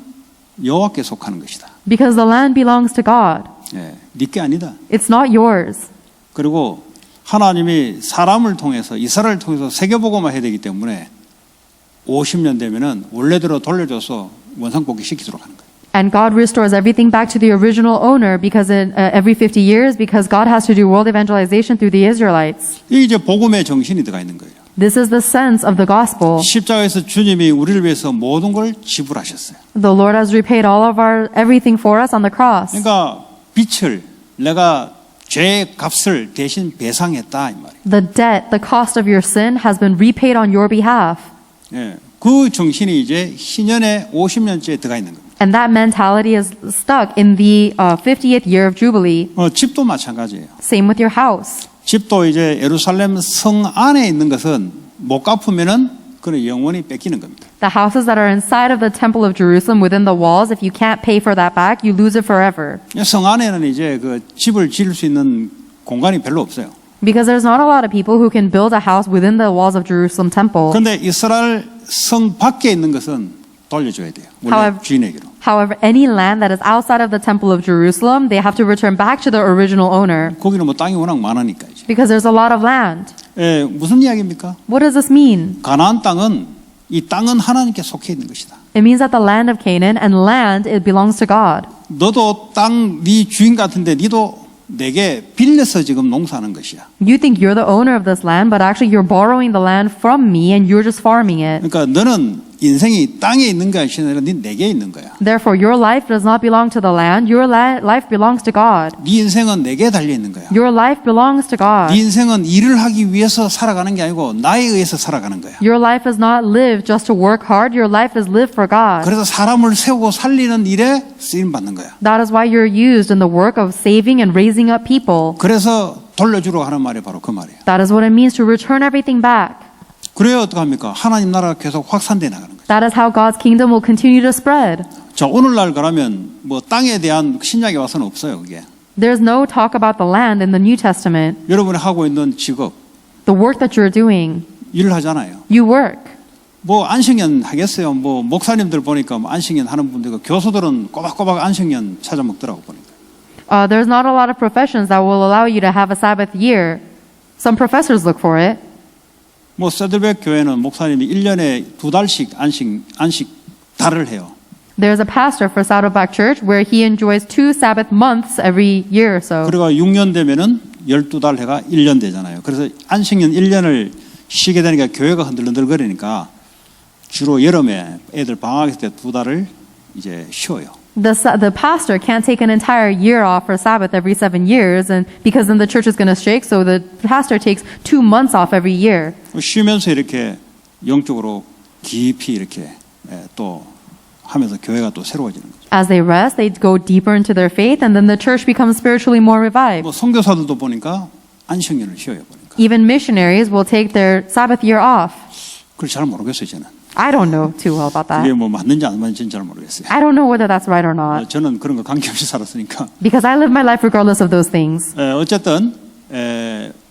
여호와께 속하는 것이다. Because the land belongs to God. 예, 네게 아니다. It's not yours. 그리고 하나님이 사람을 통해서 이스라엘을 통해서 세계복음화 해야 되기 때문에 50년 되면은 원래대로 돌려줘서 원상복귀 시키도록 하는 거예요. And God restores everything back to the original owner because every 50 years, because God has to do world evangelization through the Israelites. 이게 이제 복음의 정신이 들어가 있는 거예요. This is the sense of the gospel. 십자가에서 주님이 우리를 위해서 모든 걸 지불하셨어요. The Lord has repaid all of our everything for us on the cross. 그러니까 빚을 내가 죄의 값을 대신 배상했다 이 말이에요. The debt, the cost of your sin has been repaid on your behalf. 예, 그 정신이 이제 희년의 50년째에 들어가 있는 겁니다. And that mentality is stuck in the 50th year of Jubilee. 집도 마찬가지예요. Same with your house. 집도 이제 예루살렘 성 안에 있는 것은 못 갚으면은 그는 영원히 뺏기는 겁니다. The houses that are inside of the temple of Jerusalem within the walls, if you can't pay for that back, you lose it forever. 성 안에는 이제 그 집을 지을 수 있는 공간이 별로 없어요. Because there's not a lot of people who can build a house within the walls of Jerusalem temple. 그런데 이스라엘 성 밖에 있는 것은 돌려줘야 돼요. 원래 주인에게로. However, any land that is outside of the temple of Jerusalem, they have to return back to the original owner. 거기는 뭐 땅이 워낙 많으니까 이제. Because there's a lot of land. 예, 무슨 이야기입니까? What does this mean? 가나안 땅은 이 땅은 하나님께 속해 있는 것이다. It means that the land of Canaan and land, it belongs to God. 너도 땅 네 주인 같은데 너도 내게 빌려서 지금 농사하는 것이야. You think you're the owner of this land, but actually you're borrowing the land from me and you're just farming it. 그러니까 너는 인생이 땅에 있는 것이 아니라 네 내게 있는 거야. Therefore, your life does not belong to the land. Your life belongs to God. 네 인생은 내게 달려 있는 거야. Your life belongs to 네 God. 인생은 일을 하기 위해서 살아가는 게 아니고 나에 의해서 살아가는 거야. Your life is not lived just to work hard. Your life is lived for God. 그래서 사람을 세우고 살리는 일에 쓰임 받는 거야. That is why you're used in the work of saving and raising up people. 그래서 돌려주러 하는 말이 바로 그 말이에요. That is what it means to return everything back. 그래야 어떡합니까? 하나님 나라가 계속 확산돼 나가는 거예요. That is how God's kingdom will continue to spread. 자, 오늘날 그러면 뭐 땅에 대한 신약에 와서는 없어요, 그게. There's no talk about the land in the New Testament. 여러분이 하고 있는 직업, The work that you're doing, 일을 하잖아요. you work. 뭐 안식년 하겠어요. 뭐 목사님들 보니까 뭐 안식년 하는 분들, 교수들은 꼬박꼬박 안식년 찾아 먹더라고 보니까. There's not a lot of professions that will allow you to have a Sabbath year. Some professors look for it. 뭐 세들백 교회는 목사님이 1년에 2달씩 안식 달을 해요. There's a pastor for Saddleback Church where he enjoys 2 Sabbath months every year or so. 그리고 6년 되면은 12달 해가 1년 되잖아요. 그래서 안식년 1년을 쉬게 되니까 교회가 흔들흔들거리니까 주로 여름에 애들 방학했을 때 2달을 이제 쉬어요. The pastor can't take an entire year off for Sabbath every 7 years, and because then the church is going to shake, so the pastor takes 2 months off every year. 쉬면서 이렇게 영적으로 깊이 이렇게 또 하면서 교회가 또 새로워지는 거죠. As they rest, they go deeper into their faith, and then the church becomes spiritually more revived. 뭐 선교사들도 보니까 안식년을 쉬어요 보니까. Even missionaries will take their Sabbath year off. 그걸 잘 모르겠어요 저는. I don't know too well about 그게 that. 뭐 맞는지 안 맞는지는 잘 모르겠어요. I don't know whether that's right or not, 저는 그런 거 관계없이 살았으니까. because I live my life regardless of those things. 어쨌든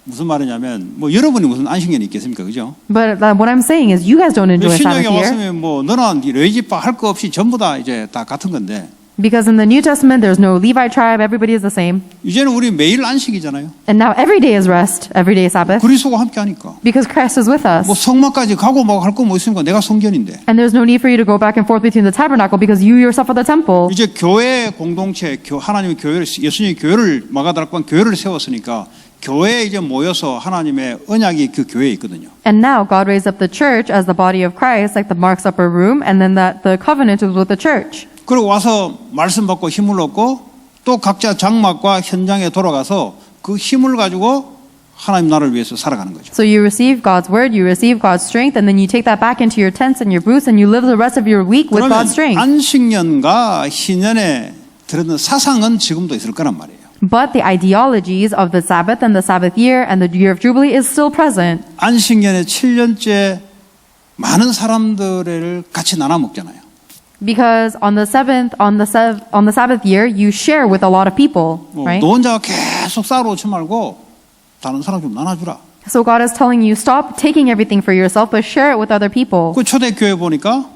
무슨 말이냐면 뭐 여러분이 무슨 안식년이 있겠습니까, 그죠? But what I'm saying is, you guys don't enjoy 신약에 Sabbath year. 왔으면 뭐 너나 레위지파 할 거 없이 전부 다 이제 다 같은 건데. Because in the New Testament, there's no Levite tribe, everybody is the same. 이제는 우리 매일 안식이잖아요. And now every day is rest, every day is Sabbath, 그리스도가 함께 하니까. because Christ is with us. 뭐 성막까지 가고 뭐 할 거 뭐 있습니까? 내가 성전인데. And there's no need for you to go back and forth between the tabernacle because you yourself are the temple. 이제 교회 공동체, 하나님의 교회를, 예수님이 교회를 마가다락방 교회를 세웠으니까 교회에 이제 모여서 하나님의 언약이 그 교회에 있거든요. And now God raised up the church as the body of Christ, like the Mark's upper room, and then that the covenant was with the church. 그리고 와서 말씀 받고 힘을 얻고 또 각자 장막과 현장에 돌아가서 그 힘을 가지고 하나님 나라를 위해서 살아가는 거죠. So you receive God's word, you receive God's strength, and then you take that back into your tents and your booths, and you live the rest of your week with 그러면 God's strength. 안식년과 희년에 들었던 사상은 지금도 있을 거란 말이에요. But the ideologies of the Sabbath and the Sabbath year and the year of Jubilee is still present. 안식년에 7년째 많은 사람들을 같이 나눠 먹잖아요. Because on the Sabbath year, you share with a lot of people, right? 너 혼자 계속 쌓아놓지 말고 다른 사람 좀 나눠주라. So God is telling you, stop taking everything for yourself, but share it with other people. 그 초대교회 보니까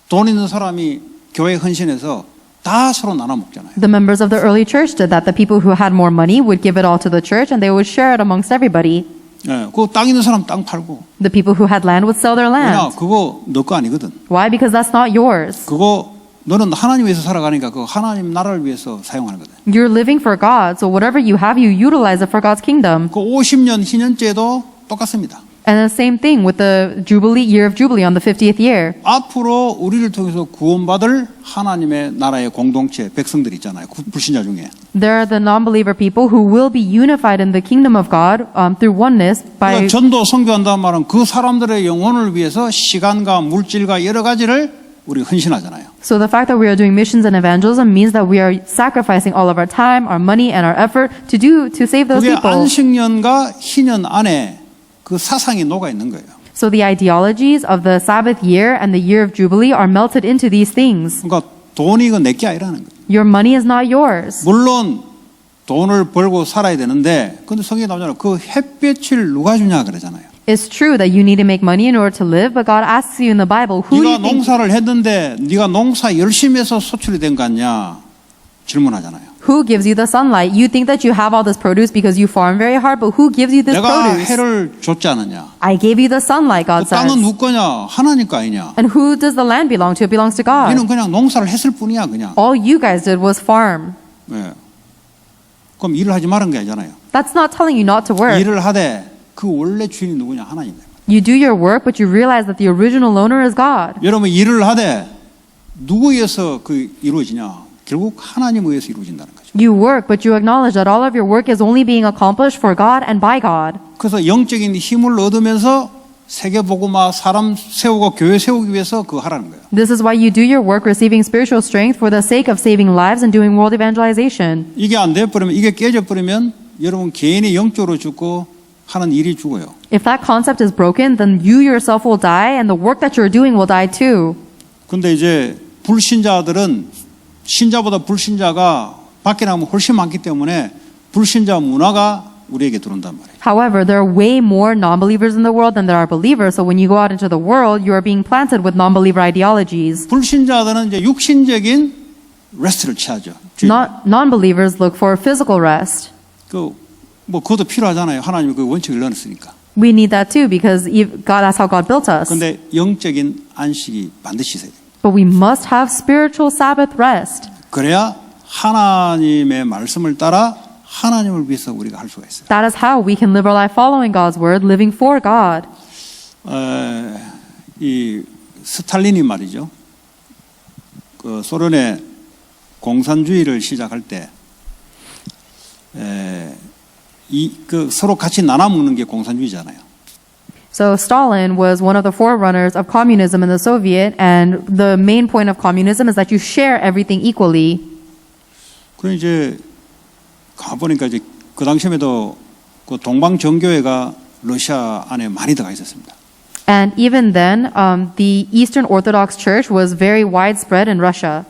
돈 있는 사람이 교회에 헌신해서 다 서로 나눠 먹잖아요. The members of the early church did that. The people who had more money would give it all to the church, and they would share it amongst everybody. 예, 그 땅 있는 사람 땅 팔고. The people who had land would sell their 왜냐, land. 그거 너 거 아니거든. Why? Because that's not yours. 그거 너는 하나님 위해서 살아가니까 그 하나님 나라를 위해서 사용하는 거다. You're living for God, so whatever you have, you utilize it for God's kingdom. 그 50년 희년제도 똑같습니다. And the same thing with the Jubilee, year of Jubilee on the 50th year. 앞으로 우리를 통해서 구원받을 하나님의 나라의 공동체 백성들 있잖아요. 불신자 중에. There are the non-believer people who will be unified in the kingdom of God through oneness by. 그러니까 전도 선교한다는 말은 그 사람들의 영혼을 위해서 시간과 물질과 여러 가지를 우리 헌신하잖아요. So the fact that we are doing missions and evangelism means that we are sacrificing all of our time, our money, and our effort to save those 그게 people. 안식년과 희년 안에 그 사상이 녹아 있는 거예요. So the ideologies of the Sabbath year and the year of Jubilee are melted into these things. 그러니까 돈이 이거 내게 아니라는 거예요. Your money is not yours. 물론 돈을 벌고 살아야 되는데 근데 성경에 나오잖아요. 그 햇볕을 누가 주냐 그러잖아요. It's true that you need to make money in order to live, but God asks you in the Bible, who do 네가 you think, 농사를 했는데 네가 농사 열심히 해서 소출이 된 거 아니냐 질문하잖아요. who gives you the sunlight? You think that you have all this produce because you farm very hard, but who gives you this 내가 produce? 해를 줬지 않느냐. I gave you the sunlight, 그 God 땅은 says. 누구 거냐? 하나님 거 아니냐. And who does the land belong to? It belongs to God. 너는 그냥 농사를 했을 뿐이야 그냥. All you guys did was farm. 네. 그럼 일을 하지 말은 게 아니잖아요. That's not telling you not to work. 일을 하되 그 원래 주인이 누구냐? 하나님이다. You do your work, but you realize that the original owner is God. 여러분 일을 하되 누구 위해서 그 이루어지냐? 결국 하나님 의해서 이루어진다는 거죠. You work, but you acknowledge that all of your work is only being accomplished for God and by God. 그래서 영적인 힘을 얻으면서 세계복음화 사람 세우고 교회 세우기 위해서 그거 하라는 거예요. This is why you do your work, receiving spiritual strength for the sake of saving lives and doing world evangelization. 이게 안 돼버리면 이게 깨져버리면 여러분 개인이 영적으로 죽고 하는 일이 죽어요. If that concept is broken, then you yourself will die and the work that you're doing will die too. 근데 이제 불신자들은 신자보다 불신자가 밖에 나가면 훨씬 많기 때문에 불신자 문화가 우리에게 들어온단 말이에요. However, there are way more non-believers in the world than there are believers. So when you go out into the world, you are being planted with non-believer ideologies. 불신자들은 이제 육신적인 레스트를 취하죠. Non-believers look for physical rest. 뭐 그것도 필요하잖아요. 하나님이 그 원칙을 넣었으니까. We need that too because that's how God built us. 근데 영적인 안식이 반드시 있어야 돼요. But we must have spiritual Sabbath rest. 그래야 하나님의 말씀을 따라 하나님을 위해서 우리가 할 수가 있어요. That is how we can live our life following God's word, living for God. 이 스탈린이 말이죠. 그 소련의 공산주의를 시작할 때 그 서로 같이 나눠 먹는 게 공산주의잖아요. So Stalin was one of the forerunners of communism in the Soviet, and the main point of communism is that you share everything equally. 그 이제 가보니까 이제 그 당시에도 그 동방 정교회가 러시아 안에 많이 들어가 있었습니다. And even then, the Eastern Orthodox Church was very widespread in Russia.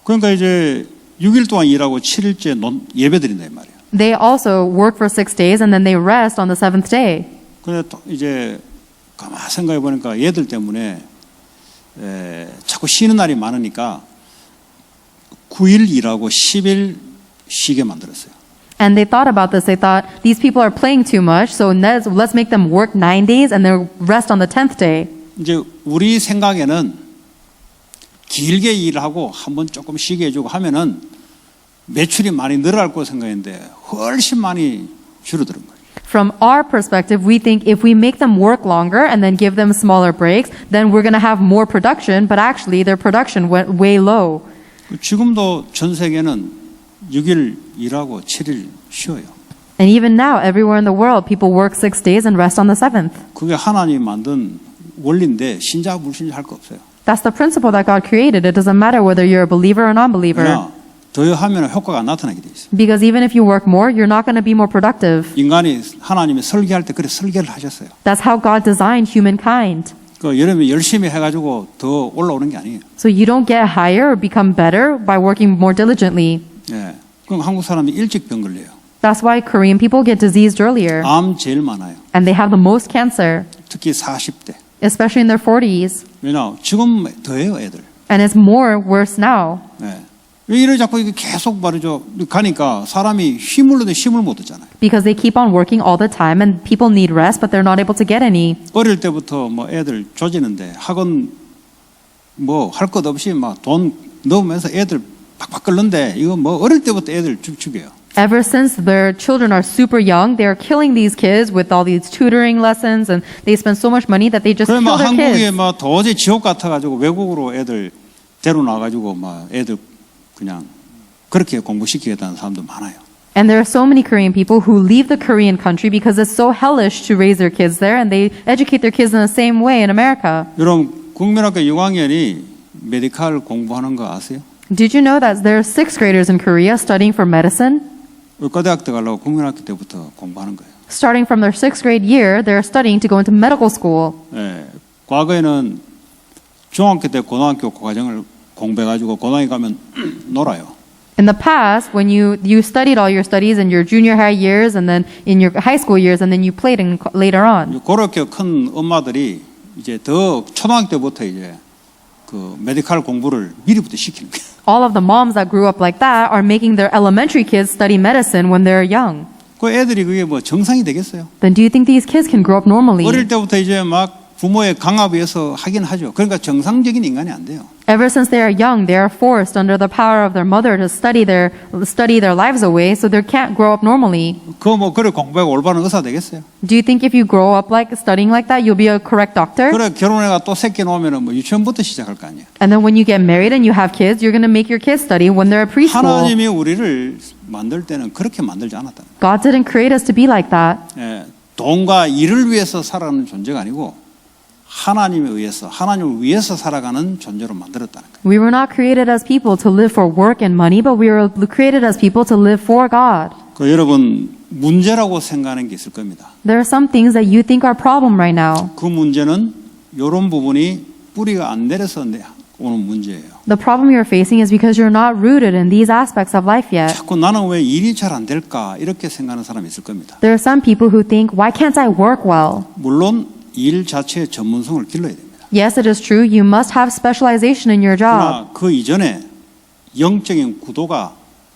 그러니까 이제 6일 동안 일하고 7일째 예배 드린다 이 말이에요. They also work for 6 days and then they rest on the 7th day. 근데 이제 가만 생각해 보니까 얘들 때문에 자꾸 쉬는 날이 많으니까 9일 일하고 10일 쉬게 만들었어요. And they thought about this. They thought, these people are playing too much, so let's make them work 9 days and then rest on the 10th day. 이제 우리 생각에는 길게 일하고 한번 조금 쉬게 해주고 하면은 매출이 많이 늘어날 거 생각했는데 훨씬 많이 줄어드는 거예요. From our perspective, we think if we make them work longer and then give them smaller breaks, then we're going to have more production, but actually their production went way low. 지금도 전 세계는 6일 일하고 7일 쉬어요. And even now, everywhere in the world, people work 6 days and rest on the seventh. 그게 하나님이 만든 원리인데 신자 불신자 할 거 없어요. That's the principle that God created. It doesn't matter whether you're a believer or non-believer. 그러나 더 하면 효과가 안 나타나게 돼 있어요. Because even if you work more, you're not going to be more productive. 인간이 하나님이 설계할 때 그래 설계를 하셨어요. That's how God designed humankind. 그 여러분이 열심히 해가지고 더 올라오는 게 아니에요. So you don't get higher or become better by working more diligently. 예. 그럼 한국 사람이 일찍 병 걸려요. That's why Korean people get diseased earlier. 암 제일 많아요. And they have the most cancer, 특히 40대. especially in their 40s. 왜냐 지금 더해요 애들. And it's more worse now. 예. 왜 이래 자꾸 이게 계속 말이죠. 가니까 사람이 힘을 내도 힘을 못 얻잖아요. Because they keep on working all the time and people need rest, but they're not able to get any. 어릴 때부터 뭐 애들 조지는데 학원 뭐 할 것 없이 막 돈 넣으면서 애들 팍팍 끓는데 이거 뭐 어릴 때부터 애들 죽여요. Ever since their children are super young, they are killing these kids with all these tutoring lessons, and they spend so much money that they just 그래 kill 막 their 한국에 kids. 막 도저히 지옥 같아가지고 외국으로 애들 데려나가지고 막 애들 그냥 그렇게 공부시키겠다는 사람도 많아요. And there are so many Korean people who leave the Korean country because it's so hellish to raise their kids there, and they educate their kids in the same way in America. 여러분 국민학교 6학년이 메디칼 공부하는 거 아세요? Did you know that there are 6th graders in Korea studying for medicine? 의과대학 들어가려고 국민학교 때부터 공부하는 거예요. Starting from their 6th grade year, they're studying to go into medical school. 예, 과거에는 중학교 때 고등학교 과정을 공부해가지고 고등학교 가면 놀아요. In the past, when you studied all your studies in your junior high years and then in your high school years and then you played later on. 그렇게 큰 엄마들이 이제 더 초등학교 때부터 이제 그 메디칼 공부를 미리부터 시키는 거예요. All of the moms that grew up like that are making their elementary kids study medicine when they're young. 그 애들이 그게 뭐 정상이 되겠어요? Then do you think these kids can grow up normally? 어릴 때부터 이제 막 부모의 강압에 의해서 하긴 하죠. 그러니까 정상적인 인간이 안 돼요. Ever since they are young, they are forced under the power of their mother to study their lives away, so they can't grow up normally. 그 뭐 그래 공부하고 올바른 의사 되겠어요? Do you think if you grow up like studying like that, you'll be a correct doctor? 그래 결혼해가 또 새끼 놓으면은 뭐 유치원부터 시작할 거 아니에요. And then when you get married and you have kids, you're going to make your kids study when they're at preschool. 하나님이 우리를 만들 때는 그렇게 만들지 않았다는 거예요. God didn't create us to be like that. 예, 돈과 일을 위해서 살아가는 존재가 아니고 하나님에 의해서 하나님을 위해서 살아가는 존재로 만들었다는 거예요. We were not created as people to live for work and money, but we were created as people to live for God. 그 여러분 문제라고 생각하는 게 있을 겁니다. There are some things that you think are a problem right now. 그 문제는 이런 부분이 뿌리가 안 내려서 오는 문제예요. The problem you're facing is because you're not rooted in these aspects of life yet. 자꾸 나는 왜 일이 잘 안 될까 이렇게 생각하는 사람이 있을 겁니다. There are some people who think, why can't I work well? 물론 일 자체의 전문성을 길러야 됩니다. Yes, it is true. You must have specialization in your job. 그러나 그 이전에 영적인 구도가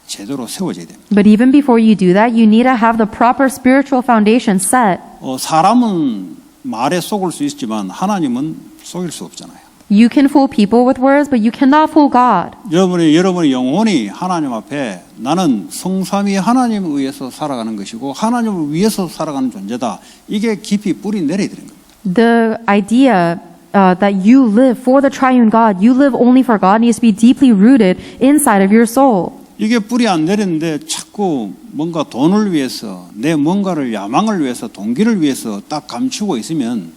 제대로 세워져야 됩니다. But even before you do that, you need to have the proper spiritual foundation set. 사람은 말에 속을 수 있지만 하나님은 속일 수 없잖아요. You can fool people with words, but you cannot fool God. 여러분의 영혼이 하나님 앞에 나는 성삼위 하나님에 의해서 살아가는 것이고 하나님을 위해서 살아가는 존재다. 이게 깊이 뿌리 내려야 되는 겁니다. The idea that you live for the triune God, you live only for God, needs to be deeply rooted inside of your soul. 이게 뿌리 안 내리는데 자꾸 뭔가 돈을 위해서 내 뭔가를 야망을 위해서 동기를 위해서 딱 감추고 있으면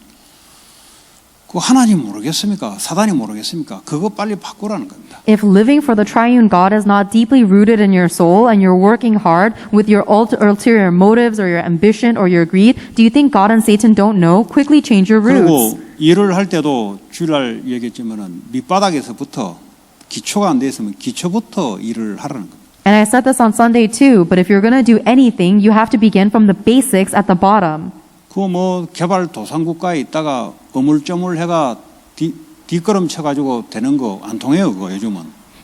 그 하나님 모르겠습니까? 사단이 모르겠습니까? 그거 빨리 바꾸라는 겁니다. If living for the triune God is not deeply rooted in your soul and you're working hard with your ulterior motives or your ambition or your greed, do you think God and Satan don't know? Quickly change your roots. 그리고 일을 할 때도 주일날 얘기했지만은 밑바닥에서부터 기초가 안 돼 있으면 기초부터 일을 하라는 겁니다. And I said this on Sunday too, but if you're going to do anything, you have to begin from the basics at the bottom. 그 뭐 개발도상국가에 있다가 어물쩌물 해가 뒷걸음 쳐가지고 되는 거 안 통해요. 그거 요즘은.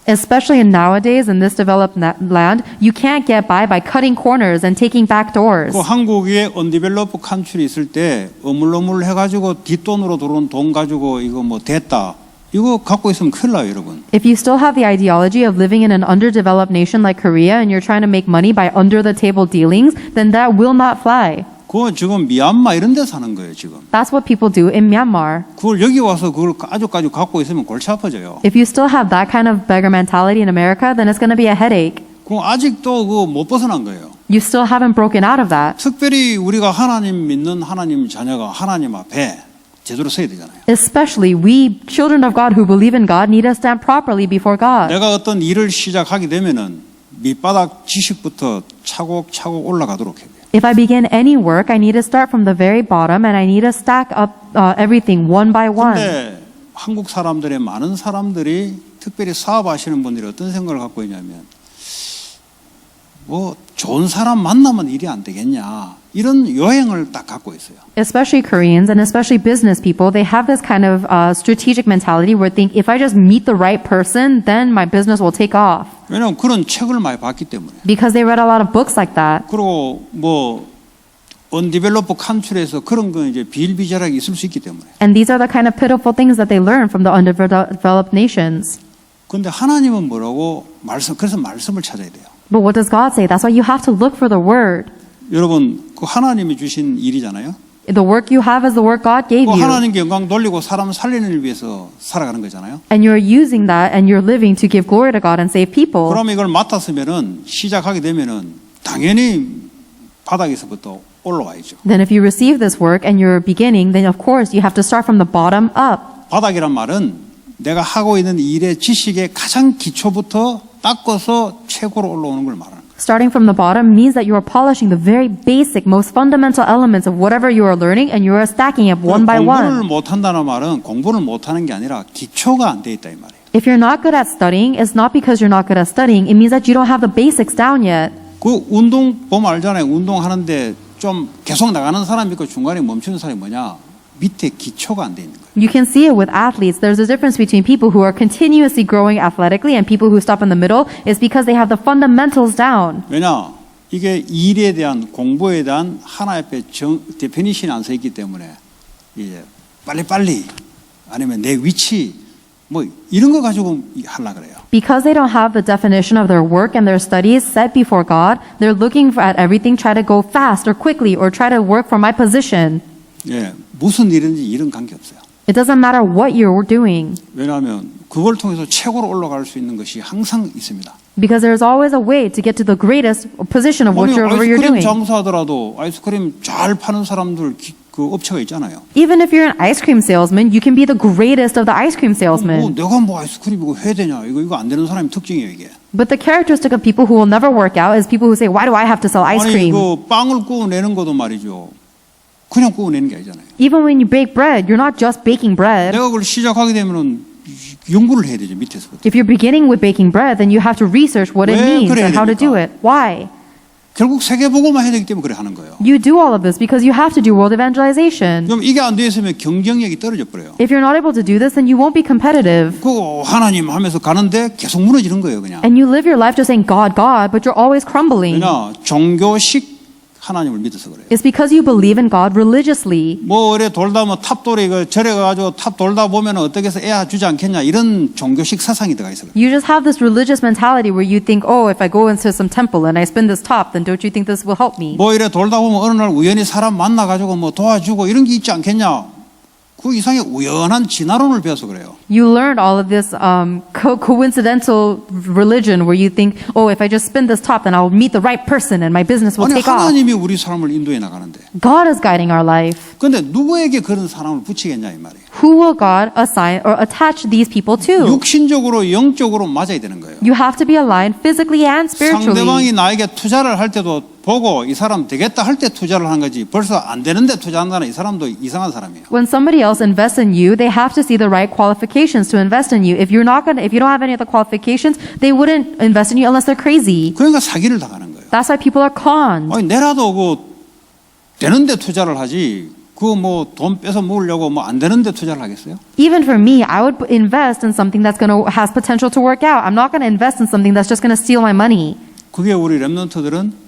Especially nowadays in this developed land, you can't get by cutting corners and taking back doors. 그 한국에 언디벨로프 칸출이 있을 때 어물어물 해가지고 뒷돈으로 들어온 돈 가지고 이거 뭐 됐다. 이거 갖고 있으면 큰일 나요, 여러분. If you still have the ideology of living in an underdeveloped nation like Korea and you're trying to make money by under-the-table dealings, then that will not fly. 그거 지금 미얀마 이런 데 사는 거예요, 지금. That's what people do in Myanmar. 그걸 여기 와서 그걸 아주까지 갖고 있으면 골치 아파져요. If you still have that kind of beggar mentality in America, then it's going to be a headache. 그 아직도 그 못 벗어난 거예요. You still haven't broken out of that. 특별히 우리가 하나님 믿는 하나님 자녀가 하나님 앞에 제대로 서야 되잖아요. Especially we, children of God who believe in God, need to stand properly before God. 내가 어떤 일을 시작하게 되면은 밑바닥 지식부터 차곡차곡 올라가도록 해야 돼요. If I begin any work, I need to start from the very bottom and I need to stack up everything one by one. 근데 한국 사람들의 많은 사람들이 특별히 사업하시는 분들이 어떤 생각을 갖고 있냐면 뭐 좋은 사람 만나면 일이 안 되겠냐 이런 요행을 딱 갖고 있어요. Especially Koreans and especially business people, they have this kind of strategic mentality where they think if I just meet the right person, then my business will take off. 왜냐하면 그런 책을 많이 봤기 때문에. Because they read a lot of books like that. 그리고 뭐 언디벨로프 칸출에서 그런 건 이제 비일비재하게 있을 수 있기 때문에. And these are the kind of pitiful things that they learn from the underdeveloped nations. 그런데 하나님은 뭐라고 그래서 말씀을 찾아야 돼요. But what does God say? That's why you have to look for the word. 여러분 그 하나님이 주신 일이잖아요. The work you have is the work God gave 그 you. 하나님께 영광 돌리고 사람 살리는 일 위해서 살아가는 거잖아요. And you're using that and you're living to give glory to God and save people. 그럼 이걸 맡았으면은 시작하게 되면은 당연히 바닥에서부터 올라와야죠. Then if you receive this work and you're beginning, then of course you have to start from the bottom up. 바닥이란 말은 내가 하고 있는 일의 지식의 가장 기초부터 닦아서 최고로 올라오는 걸 말하는 거예요. Starting from the bottom means that you are polishing the very basic, most fundamental elements of whatever you are learning and you are stacking up one by 공부를 one. 못한다는 말은 공부를 못하는 게 아니라 기초가 안 돼 있다 이 말이에요. If you're not good at studying, it's not because you're not good at studying. It means that you don't have the basics down yet. 그 운동 보면 알잖아요. 운동하는데 좀 계속 나가는 사람이 있고 중간에 멈추는 사람이 뭐냐? 밑에 기초가 안 돼 있는 거예요. You can see it with athletes. There's a difference between people who are continuously growing athletically and people who stop in the middle. It's because they have the fundamentals down. 왜냐? 이게 일에 대한 공부에 대한 하나 옆에 데피니션이 안 서 있기 때문에 이제 빨리빨리 아니면 내 위치 뭐 이런 거 가지고 하려고 그래요. Because they don't have the definition of their work and their studies set before God, they're looking at everything, try to go fast or quickly or try to work for my position. 예, 무슨 일인지 이런 관계 없어요. It doesn't matter what you're doing. 왜냐하면 그걸 통해서 최고로 올라갈 수 있는 것이 항상 있습니다. Because there's always a way to get to the greatest position of 아니, whatever you're 아이스크림 doing. 장사하더라도 아이스크림 잘 파는 사람들 그 업체가 있잖아요. Even if you're an ice cream salesman, you can be the greatest of the ice cream salesmen. 내가 뭐 아이스크림이고 해야 되냐? 이거 안 되는 사람의 특징이에요 이게. But the characteristic of people who will never work out is people who say, why do I have to sell ice 아니 cream? 그 빵을 구워내는 것도 말이죠. 그냥 구워내는 게 아니잖아요. Even when you bake bread, you're not just baking bread. 내가 그걸 시작하게 되면은 연구를 해야 되죠 밑에서부터. If you're beginning with baking bread, then you have to research what it 왜 means 그래야 and how to do 됩니까? it. Why? 결국 세계 복음화 해야 되기 때문에 그래 하는 거예요. You do all of this because you have to do world evangelization. 그럼 이게 안 돼 있으면 경쟁력이 떨어져 버려요. If you're not able to do this, then you won't be competitive. 그 하나님 하면서 가는데 계속 무너지는 거예요 그냥. And you live your life just saying God, God, but you're always crumbling. 왜냐 종교식 하나님을 믿어서 그래요. It's because you believe in God religiously. 뭐 그래 돌다 뭐 탑돌이 그 절에 가가지고 탑 돌다 보면 어떻게 해서 애 주지 않겠냐 이런 종교식 사상이 들어가 있어요. You just have this religious mentality where you think, oh, if I go into some temple and I spin this top, then don't you think this will help me? 뭐 이래 돌다 보면 어느 날 우연히 사람 만나가지고 뭐 도와주고 이런 게 있지 않겠냐. 그 이상의 우연한 진화론을 배워서 그래요. You learned all of this coincidental religion where you think, oh, if I just spin this top, then I'll meet the right person and my business will 아니 take off. 하나님이 우리 사람을 인도해 나가는데. God is guiding our life. 근데 누구에게 그런 사람을 붙이겠냐 이 말이에요. Who will God assign or attach these people to? 육신적으로 영적으로 맞아야 되는 거예요. You have to be aligned physically and spiritually. 상대방이 나에게 투자를 할 때도 보고 이 사람 되겠다 할 때 투자를 한 거지 벌써 안 되는데 투자한다는 이 사람도 이상한 사람이에요. When somebody else invests in you, they have to see the right qualifications to invest in you. If you don't have any of the qualifications, they wouldn't invest in you unless they're crazy. 그러니까 사기를 당하는 거예요. That's why people are conned. 아니 내라도 그 되는데 투자를 하지. 그 뭐 돈 뺏어 먹으려고 뭐 안 되는데 투자를 하겠어요? Even for me, I would invest in something that's has potential to work out. I'm not going to invest in something that's just going to steal my money. 그게 우리 렘넌트들은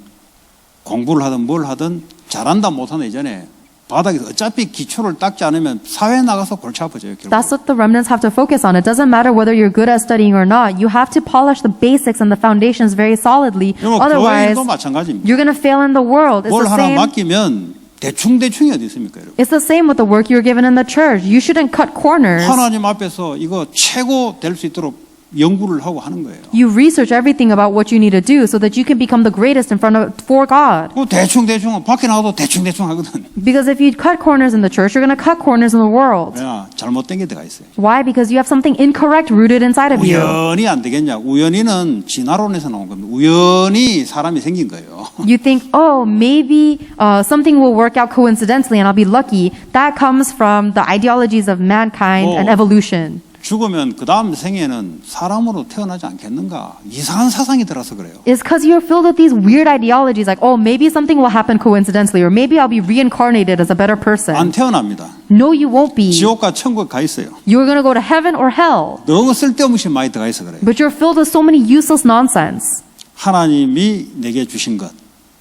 공부를 하든 뭘 하든 잘한다 못한다 이전에 바닥에서 어차피 기초를 닦지 않으면 사회에 나가서 골치 아파져요. 결국. That's what the remnants have to focus on. It doesn't matter whether you're good at studying or not. You have to polish the basics and the foundations very solidly. 뭐 Otherwise, 교회도 마찬가지입니다. you're going to fail in the world. It's 뭘 the 하나 same. 맡기면 대충이 어디 있습니까, 여러분? It's the same with the work you're given in the church. You shouldn't cut corners. 하나님 앞에서 이거 최고 될 수 있도록 연구를 하고 하는 거예요. You research everything about what you need to do so that you can become the greatest in front of for God. 대충 밖에 나와도 대충 하거든. Because if you cut corners in the church, you're going to cut corners in the world. 야, 잘못된 게 들어가 있어요. Why? Because you have something incorrect rooted inside of you. 우연히 안 되겠냐? 우연히는 진화론에서 나온 겁니다. 우연히 사람이 생긴 거예요. You think, oh, maybe something will work out coincidentally and I'll be lucky. That comes from the ideologies of mankind and evolution. 죽으면 그 다음 생에는 사람으로 태어나지 않겠는가? 이상한 사상이 들어서 그래요. It's because you're filled with these weird ideologies like, oh, maybe something will happen coincidentally or maybe I'll be reincarnated as a better 안 person. 태어납니다. No, you won't be. 지옥과 천국 가 있어요. You're going to go to heaven or hell. 너무 쓸데없이 많이 들어가 있어 그래요. But you're filled with so many useless nonsense. 하나님이 내게 주신 것,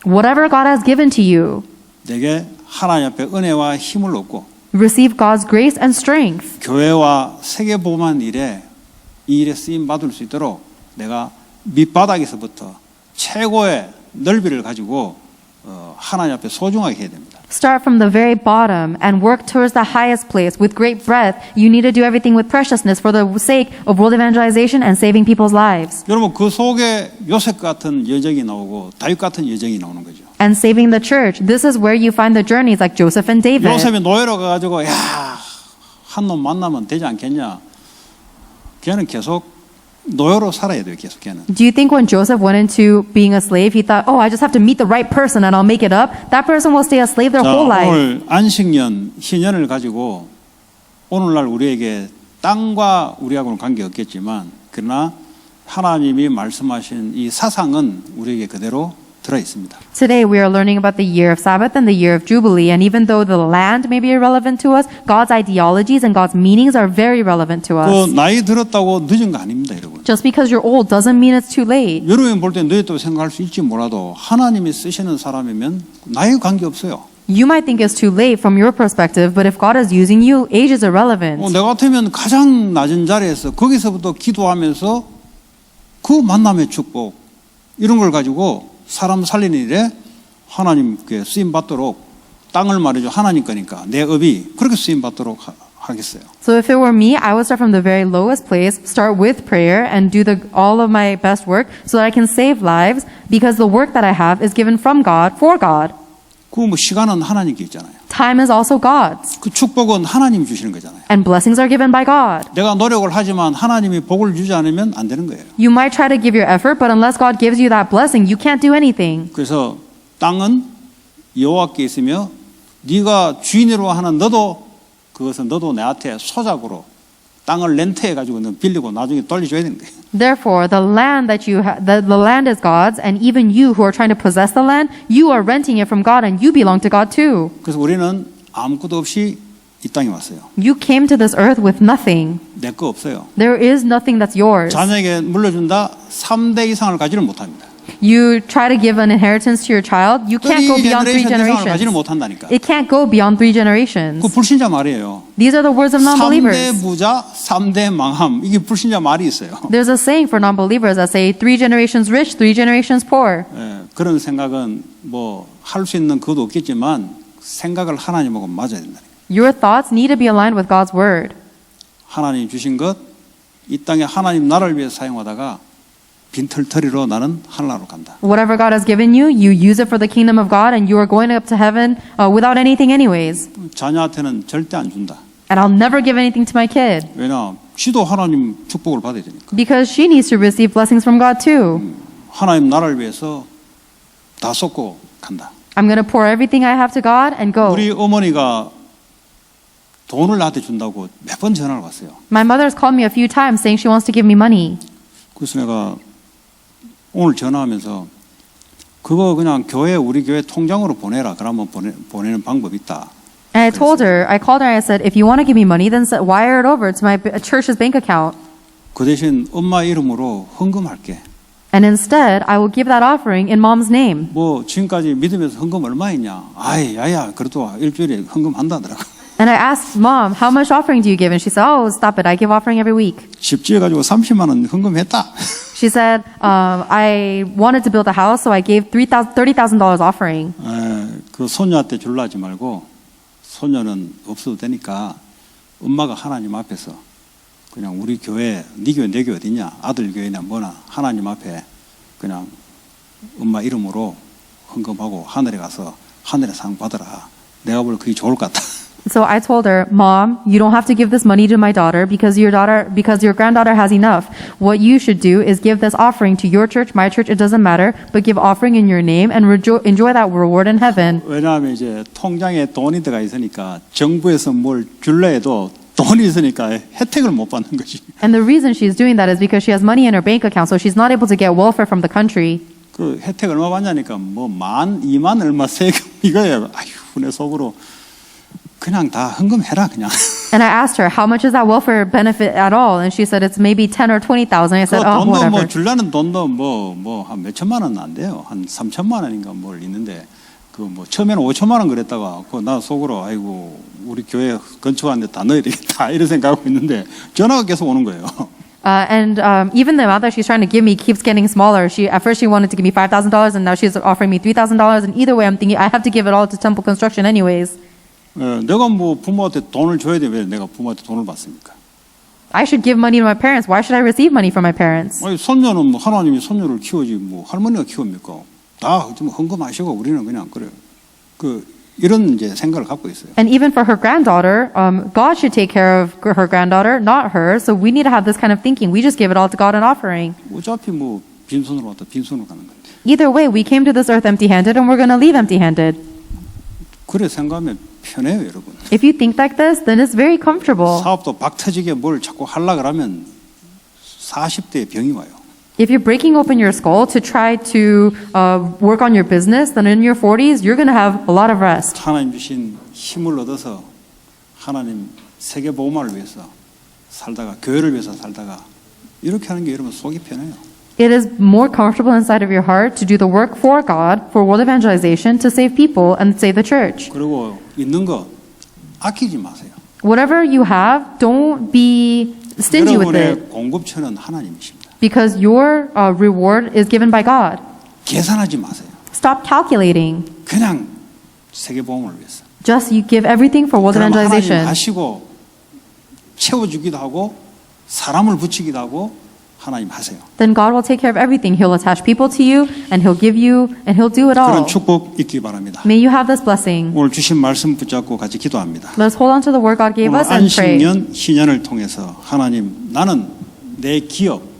Whatever God has given to you, 내게 하나님 앞에 은혜와 힘을 얻고 receive God's grace and strength. 교회와 세계 보험한 일에 이 일에 쓰임 받을 수 있도록 내가 밑바닥에서부터 최고의 넓이를 가지고 하나님 앞에 소중하게 해야 됩니다. Start from the very bottom and work towards the highest place with great breadth. You need to do everything with preciousness for the sake of world evangelization and saving people's lives. 여러분 그 속에 요셉 같은 여정이 나오고 다윗 같은 여정이 나오는 거죠. And saving the church. This is where you find the journeys like Joseph and David. 요셉이 노예로 가가지고 한 놈 만나면 되지 않겠냐? 걔는 계속 노예로 살아야 돼요. 계속 걔는. Do you think when Joseph went into being a slave, he thought, oh, I just have to meet the right person and I'll make it up? That person will stay a slave their 자, whole life. 오늘 안식년 희년을 가지고 오늘날 우리에게 땅과 우리하고는 관계없겠지만 그러나 하나님이 말씀하신 이 사상은 우리에게 그대로 들어 있습니다. Today we are learning about the year of Sabbath and the year of Jubilee, and even though the land may be irrelevant to us, God's ideologies and God's meanings are very relevant to 그 us. 나이 들었다고 늦은 거 아닙니다, 여러분. Just because you're old doesn't mean it's too late. 여러분이 볼 때 늦었다고 생각할 수 있지 몰라도 하나님이 쓰시는 사람이면 나이에 관계없어요. You might think it's too late from your perspective, but if God is using you, age is irrelevant. 내가 같으면 가장 낮은 자리에서 거기서부터 기도하면서 그 만남의 축복 이런 걸 가지고 사람 살리는 일에 하나님께 쓰임 받도록 땅을 말이죠. 하나님 거니까 내 업이 그렇게 쓰임 받도록 하겠어요. So if it were me, I would start from the very lowest place, start with prayer, and do all of my best work so that I can save lives, because the work that I have is given from God for God. 그 뭐 시간은 하나님께 있잖아요. Time is also God's, 그 축복은 하나님이 주시는 거잖아요. and blessings are given by God. 내가 노력을 하지만 하나님이 복을 주지 않으면 안 되는 거예요. You might try to give your effort, but unless God gives you that blessing, you can't do anything. 그래서 땅은 여호와께 있으며 네가 주인으로 하는 너도 그것은 너도 내한테 소작으로 땅을 렌트해 가지고 너 빌리고 나중에 돌려줘야 되는 거예요. Therefore, the land that you the land is God's, and even you who are trying to possess the land, you are renting it from God, and you belong to God too. 그래서 우리는 아무것도 없이 이 땅에 왔어요. You came to this earth with nothing. 내 거 없어요. There is nothing that's yours. 자녀에게 물려준다 3대 이상을 가지를 못합니다. You try to give an inheritance to your child, you can't go beyond 3 이상을 가지를 generations. 못한다니까. It can't go beyond 3 generations. 그 불신자 말이에요. These are the words of 3대 non-believers. 부자, 3대 망함. 이게 불신자 말이 있어요. There's a saying for non-believers that say 3 generations rich, 3 generations poor. 예, 그런 생각은 뭐 할 수 있는 그것도 없겠지만 생각을 하나님하고 맞아야 된다. Your thoughts need to be aligned with God's word. 하나님 주신 것, 이 땅에 하나님 나라를 위해서 사용하다가 빈털터리로 나는 하늘나라로 간다. Whatever God has given you, you use it for the kingdom of God, and you are going up to heaven without anything anyways. 자녀한테는 절대 안 준다. And I'll never give anything to my kid. 왜냐? 지도 하나님 축복을 받아야 되니까. Because she needs to receive blessings from God too. 하나님 나라를 위해서 다 쏟고 간다. I'm going to pour everything I have to God and go. 우리 어머니가 돈을 나한테 준다고 몇 번 전화를 왔어요. My mother's called me a few times saying she wants to give me money. 그래서 내가 오늘 전화하면서 그거 그냥 우리 교회 통장으로 보내라. 그러면 보내는 방법이 있다. And I told her, I called her and I said, if you want to give me money, then wire it over to my church's bank account. 그 대신 엄마 이름으로 헌금할게. And instead, I will give that offering in mom's name. 뭐 지금까지 믿으면서 헌금 얼마 했냐? 아이 야야 그래도 일주일에 헌금한다더라고. And I asked mom, how much offering do you give? And she said, oh, stop it. I give offering every week. 집 지어가지고 30만 원 헌금했다. She said, I wanted to build a house, so I gave $30,000 offering. 그 손녀한테 줄라 하지 말고 소녀는 없어도 되니까 엄마가 하나님 앞에서 그냥 우리 교회, 네 교회 내 교회 어디냐, 아들 교회냐 뭐나 하나님 앞에 그냥 엄마 이름으로 헌금하고 하늘에 가서 하늘의 상 받으라. 내가 볼 그게 좋을 것 같다. So I told her, Mom, you don't have to give this money to my daughter because your granddaughter has enough. What you should do is give this offering to your church, my church, it doesn't matter, but give offering in your name and enjoy that reward in heaven. 왜냐하면 이제 통장에 돈이 들어가 있으니까 정부에서 뭘 줄려 해도 돈이 있으니까 혜택을 못 받는 거지. And the reason she's doing that is because she has money in her bank account, so she's not able to get welfare from the country. 그 혜택 얼마 받냐니까 뭐 2만 얼마 세금 이거예요. 아휴 내 속으로 그냥 다 헌금해라 그냥. And I asked her, how much is that welfare benefit at all? And she said, it's maybe 10 or 20,000. I 그 said, oh, 돈도 whatever. 뭐 줄라는 돈도 뭐 한 몇천만 원 안 돼요. 한 3천만 원인가 뭘 있는데 그 뭐 처음에는 5천만 원 그랬다가 그 나 속으로 아이고 우리 교회 건축하는데 다 넣어야 되겠다 이런 생각하고 있는데 전화가 계속 오는 거예요. And even the amount that she's trying to give me keeps getting smaller. At first she wanted to give me $5,000 and now she's offering me $3,000. And either way, I'm thinking I have to give it all to Temple Construction anyways. 내가 뭐 부모한테 돈을 줘야 돼 왜 내가 부모한테 돈을 받습니까? I should give money to my parents. Why should I receive money from my parents? 아니, 손녀는 뭐 하나님이 손녀를 키우지 뭐 할머니가 키웁니까? 다 좀 헌금하시고 우리는 그냥 그래요. 이런 이제 생각을 갖고 있어요. And even for her granddaughter, God should take care of her granddaughter, not her. So we need to have this kind of thinking. We just give it all to God in offering. 어차피 뭐 빈손으로 왔다 빈손으로 가는 건데. Either way, we came to this earth empty-handed and we're going to leave empty-handed. 그래 생각하면 편해요, 여러분. If you think like this, then it's very comfortable. 사업도 박터지게 뭘 자꾸 하려고 하면 40대에 병이 와요. If you're breaking open your skull to try to work on your business, then in your 40s, you're going to have a lot of rest. 하나님 주신 힘을 얻어서 하나님 세계 복음화를 위해서 살다가 교회를 위해서 살다가 이렇게 하는 게 여러분 속이 편해요. It is more comfortable inside of your heart to do the work for God, for world evangelization, to save people and save the church. 그리고 있는 거 아끼지 마세요. Whatever you have, don't be stingy with it. 여러분의 공급처는 하나님이십니다. Because your reward is given by God. 계산하지 마세요. Stop calculating. 그냥 세계 복음을 위해서. Just you give everything for world 그럼 하나님 evangelization. 하시고 채워주기도 하고 사람을 붙이기도 하고 하나님 하세요. Then God will take care of everything. He'll attach people to you, and He'll give you, and He'll do it 그런 all. 축복 있기 바랍니다. May you have this blessing. 오늘 주신 말씀 붙잡고 같이 기도합니다. Let's hold on to the word God gave 오늘 us and pray. 안식년 희년을 통해서 하나님 나는 내 기업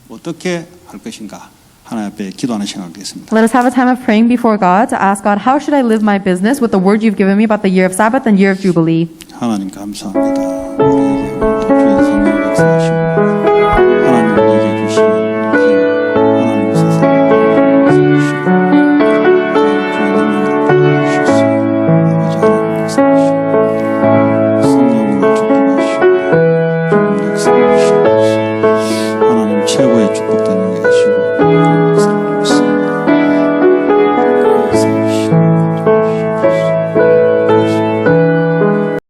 어떻게 할 것인가 하나님 앞에 기도하는 시간을 갖겠습니다. Let us have a time of praying before God to ask God, how should I live my business with the word you've given me about the year of Sabbath and year of Jubilee? 하나님 감사합니다. 우리에게 오늘 주의 성령 역사하시고